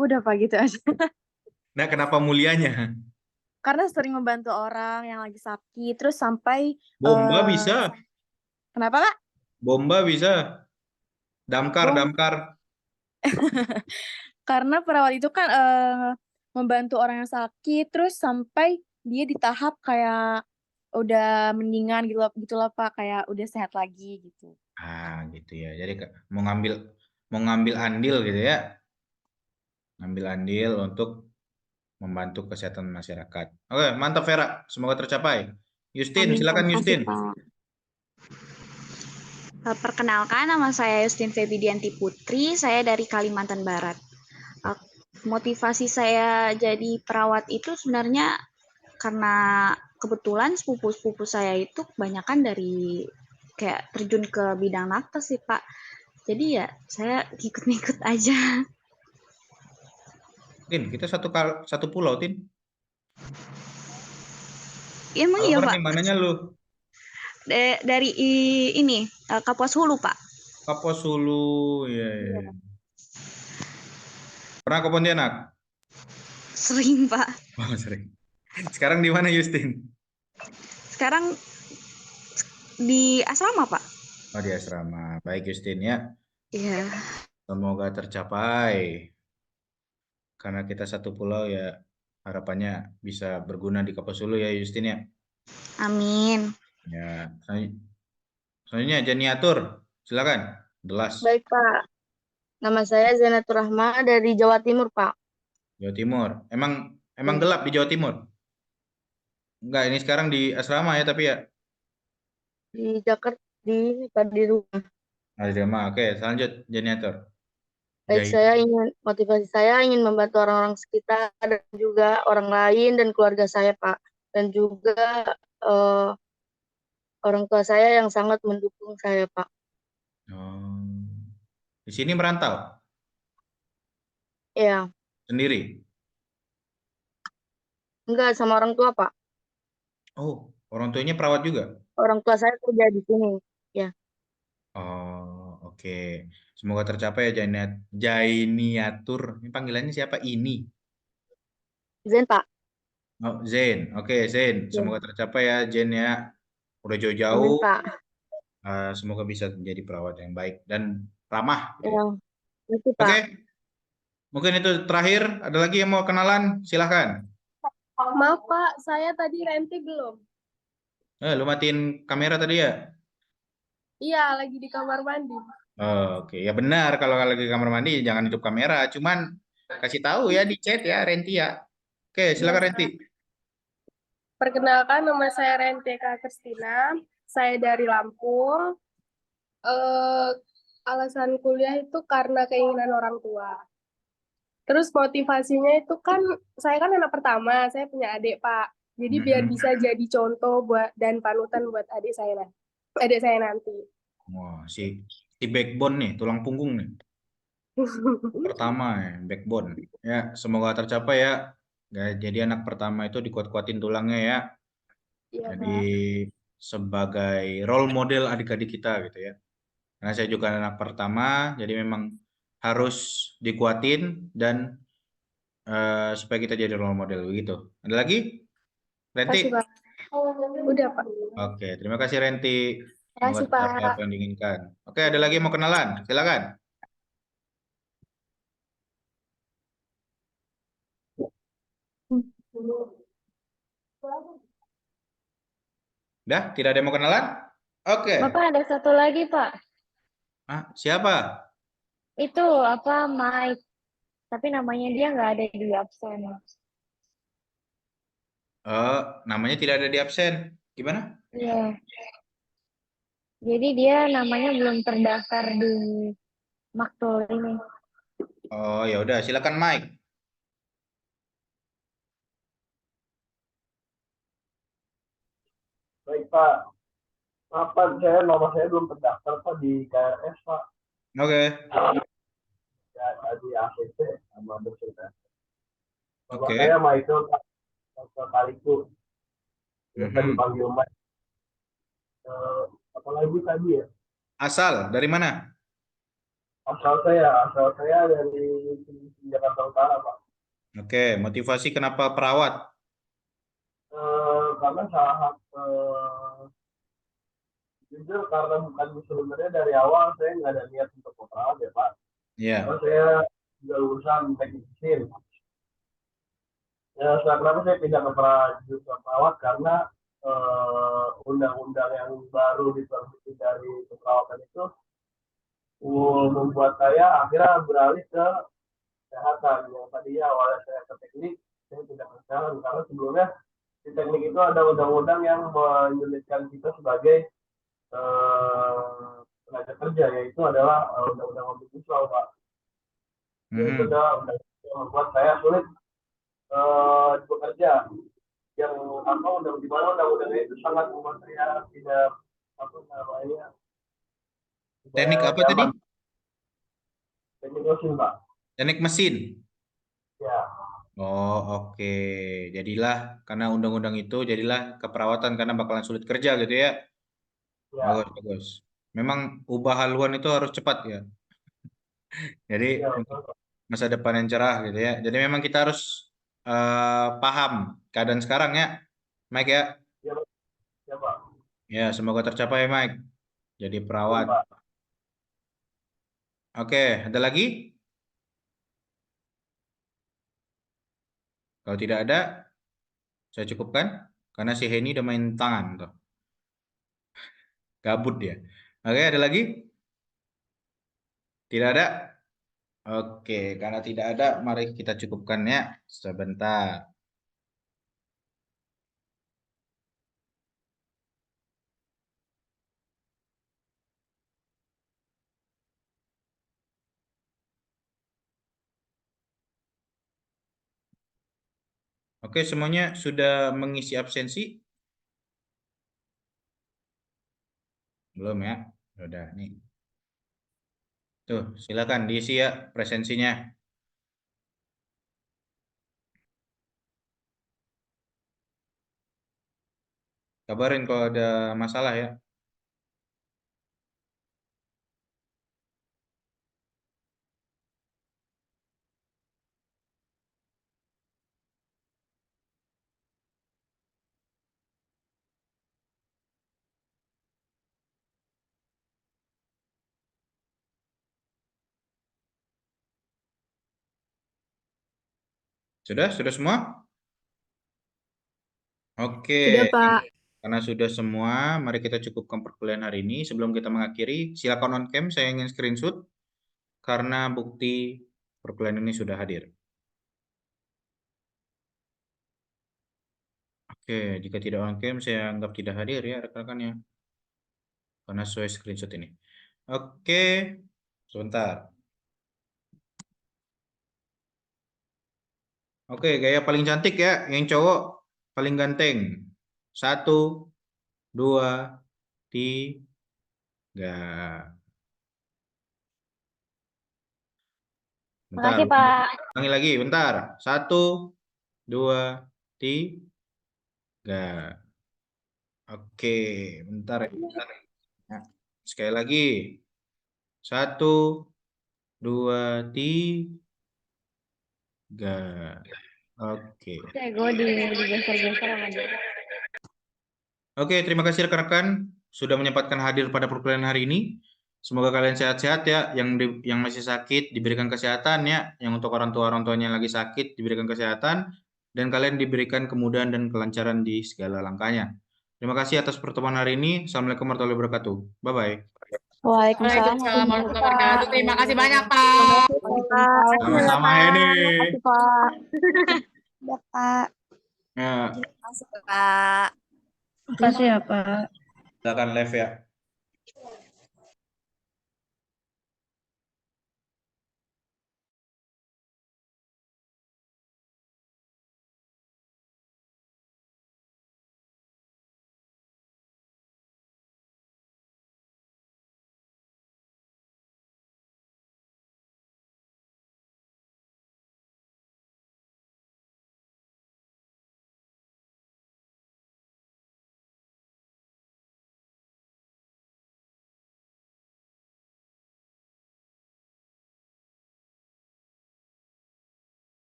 Udah Pak, gitu aja. Nah, kenapa mulianya? Karena sering membantu orang yang lagi sakit, terus sampai... Bomba bisa? Kenapa Pak? Bomba bisa? Damkar. karena perawat itu kan membantu orang yang sakit terus sampai dia di tahap kayak udah mendingan gitu lah Pak, kayak udah sehat lagi gitu. Gitu ya. Jadi mau ngambil andil gitu ya. Ngambil andil untuk membantu kesehatan masyarakat. Oke, mantap Vera. Semoga tercapai. Justin, Amin, silakan terima kasih, Justin. Pak. Perkenalkan, nama saya Justin Febidianti Putri, saya dari Kalimantan Barat. Motivasi saya jadi perawat itu sebenarnya karena kebetulan sepupu-sepupu saya itu kebanyakan dari kayak terjun ke bidang nakes sih, Pak. Jadi ya saya ikut-ikut aja. Tin, kita satu pulau, Tin. Emang iya, Pak. Mananya lu? Dari ini, Kapuas Hulu, Pak. Kapuas Hulu, ya. Pernah ke Pontianak? Sering, Pak. Oh, sering. Sekarang di mana, Justin? Sekarang di asrama, Pak. Oh, di asrama. Baik, Justin ya. Iya. Semoga tercapai. Karena kita satu pulau ya, harapannya bisa berguna di Kapuas Hulu ya, Justin ya. Amin. Ya, selanjutnya Janiatur, silakan. Delas. Baik, Pak. Nama saya Zainatur Rahma dari Jawa Timur, Pak. Jawa Timur. Emang gelap di Jawa Timur? Enggak, ini sekarang di asrama ya, tapi ya. Di Jakarta, di rumah. Di rumah. Oke, selanjut Janiatur. Baik, motivasi saya ingin membantu orang-orang sekitar dan juga orang lain dan keluarga saya, Pak. Dan juga orang tua saya yang sangat mendukung saya, Pak. Di sini merantau? Iya. Sendiri? Enggak, sama orang tua, Pak. Oh, orang tuanya perawat juga? Orang tua saya kerja di sini, ya. Oh, oke. Semoga tercapai ya Jainiatur. Ini panggilannya siapa? Ini? Zen, Pak. Oh, Zen. Oke, Zen. Semoga tercapai ya, Zen ya. Udah jauh-jauh. Amin, Pak. Semoga bisa menjadi perawat yang baik dan ramah. Gitu, Pak. Oke. Mungkin itu terakhir. Ada lagi yang mau kenalan? Silahkan. Maaf, Pak. Saya tadi Renti belum. Lu matiin kamera tadi ya? Iya, lagi di kamar mandi. Oke, ya benar. Kalau lagi di kamar mandi jangan tutup kamera. Cuman kasih tahu ya di chat ya, Renti ya. Oke, silakan Renti. Perkenalkan, nama saya Renti Kak Kristina. Saya dari Lampung. Alasan kuliah itu karena keinginan orang tua. Terus motivasinya itu kan, saya kan anak pertama, saya punya adik, Pak. Jadi biar bisa jadi contoh dan panutan buat adik saya nanti. Wah, si backbone nih, tulang punggung nih. Pertama ya, backbone. Ya, semoga tercapai ya. Jadi anak pertama itu dikuat-kuatin tulangnya ya. Iya, jadi sebagai role model adik-adik kita gitu ya. Karena saya juga anak pertama, jadi memang harus dikuatin dan supaya kita jadi role model begitu. Ada lagi? Renti? Udah, Pak. Oke, terima kasih Renti. Terima kasih, Pak. Apa yang diinginkan. Oke, ada lagi yang mau kenalan? Silakan. Udah, tidak ada yang mau kenalan? Oke. Bapak ada satu lagi, Pak. Siapa? Itu Mike. Tapi namanya dia nggak ada di absen. Namanya tidak ada di absen. Gimana? Iya. Jadi dia namanya belum terdaftar di Maktul ini. Oh, ya udah, silakan Mike. Baik, Pak. Maaf, Pak, nama saya belum terdaftar, Pak, di KRS, Pak. Oke. Ya, di ACC sama dosen. Oke. Saya Michael Kaliku. Tadi panggil Mike. Apalagi tadi ya? Asal dari mana? Asal saya dari Jakarta Utara, Pak. Oke, motivasi kenapa perawat? Karena jujur karena bukan sebenarnya dari awal saya nggak ada niat untuk perawat ya, Pak. Iya. Saya juga lulusan teknik mesin. Ya, kenapa saya pindah ke jurusan perawat karena undang-undang yang baru diterbitkan dari keperawatan itu membuat saya akhirnya beralih ke kesehatan. Yang tadinya awalnya saya ke teknik, saya tidak ke kesehatan karena sebelumnya di teknik itu ada undang-undang yang menyulitkan kita sebagai tenaga kerja, yaitu adalah undang-undang omnibus law, Pak. Itu adalah undang-undang yang membuat saya sulit bekerja, yang di mana undang-undangnya itu sangat membuat saya tidak Teknik apa tadi? Teknik mesin, Pak. Teknik mesin. Ya. Oh, oke. Jadilah karena undang-undang itu jadilah keperawatan karena bakalan sulit kerja gitu ya. Ya. Bagus, bagus. Memang ubah haluan itu harus cepat ya. Jadi Ya, masa depan yang cerah gitu ya. Jadi memang kita harus paham keadaan sekarang ya, Mike ya. Ya, ya Pak. Ya, semoga tercapai Mike. Jadi perawat. Ya, Pak. Oke, ada lagi? Kalau tidak ada, saya cukupkan karena si Henny udah main tangan tuh. Gabut dia. Oke, ada lagi? Tidak ada? Oke, karena tidak ada, mari kita cukupkan ya. Sebentar. Oke, semuanya sudah mengisi absensi? Belum ya? Udah nih. Tuh, silakan diisi ya presensinya. Kabarin kalau ada masalah ya. Sudah semua? Oke. Sudah, Pak. Karena sudah semua, mari kita cukupkan perkuliahan hari ini. Sebelum kita mengakhiri, silakan on cam, saya ingin screenshot karena bukti perkuliahan ini sudah hadir. Oke, jika tidak on cam, saya anggap tidak hadir ya rekan-rekannya. Karena sesuai screenshot ini. Oke, sebentar. Oke, gaya paling cantik ya, yang cowok paling ganteng. 1, 2, 3. Bentar. Makasih, Pak. Ulangi lagi, bentar. 1, 2, 3. Oke, bentar ya. Nah, sekali lagi. 1, 2, 3. Oke. Gue digeser-geser sama dia. Oke, terima kasih rekan-rekan sudah menyempatkan hadir pada perkuliahan hari ini. Semoga kalian sehat-sehat ya, yang masih sakit diberikan kesehatan ya, yang untuk orang tuanya lagi sakit diberikan kesehatan, dan kalian diberikan kemudahan dan kelancaran di segala langkahnya. Terima kasih atas pertemuan hari ini. Assalamualaikum warahmatullahi wabarakatuh. Bye-bye. Waalaikumsalam warahmatullahi wabarakatuh. Terima kasih banyak, Pak. Sama-sama ini. Terima kasih, Pak. Ya, Pak. Ya, Terima kasih, Pak. Terima kasih ya, Pak. silakan live ya.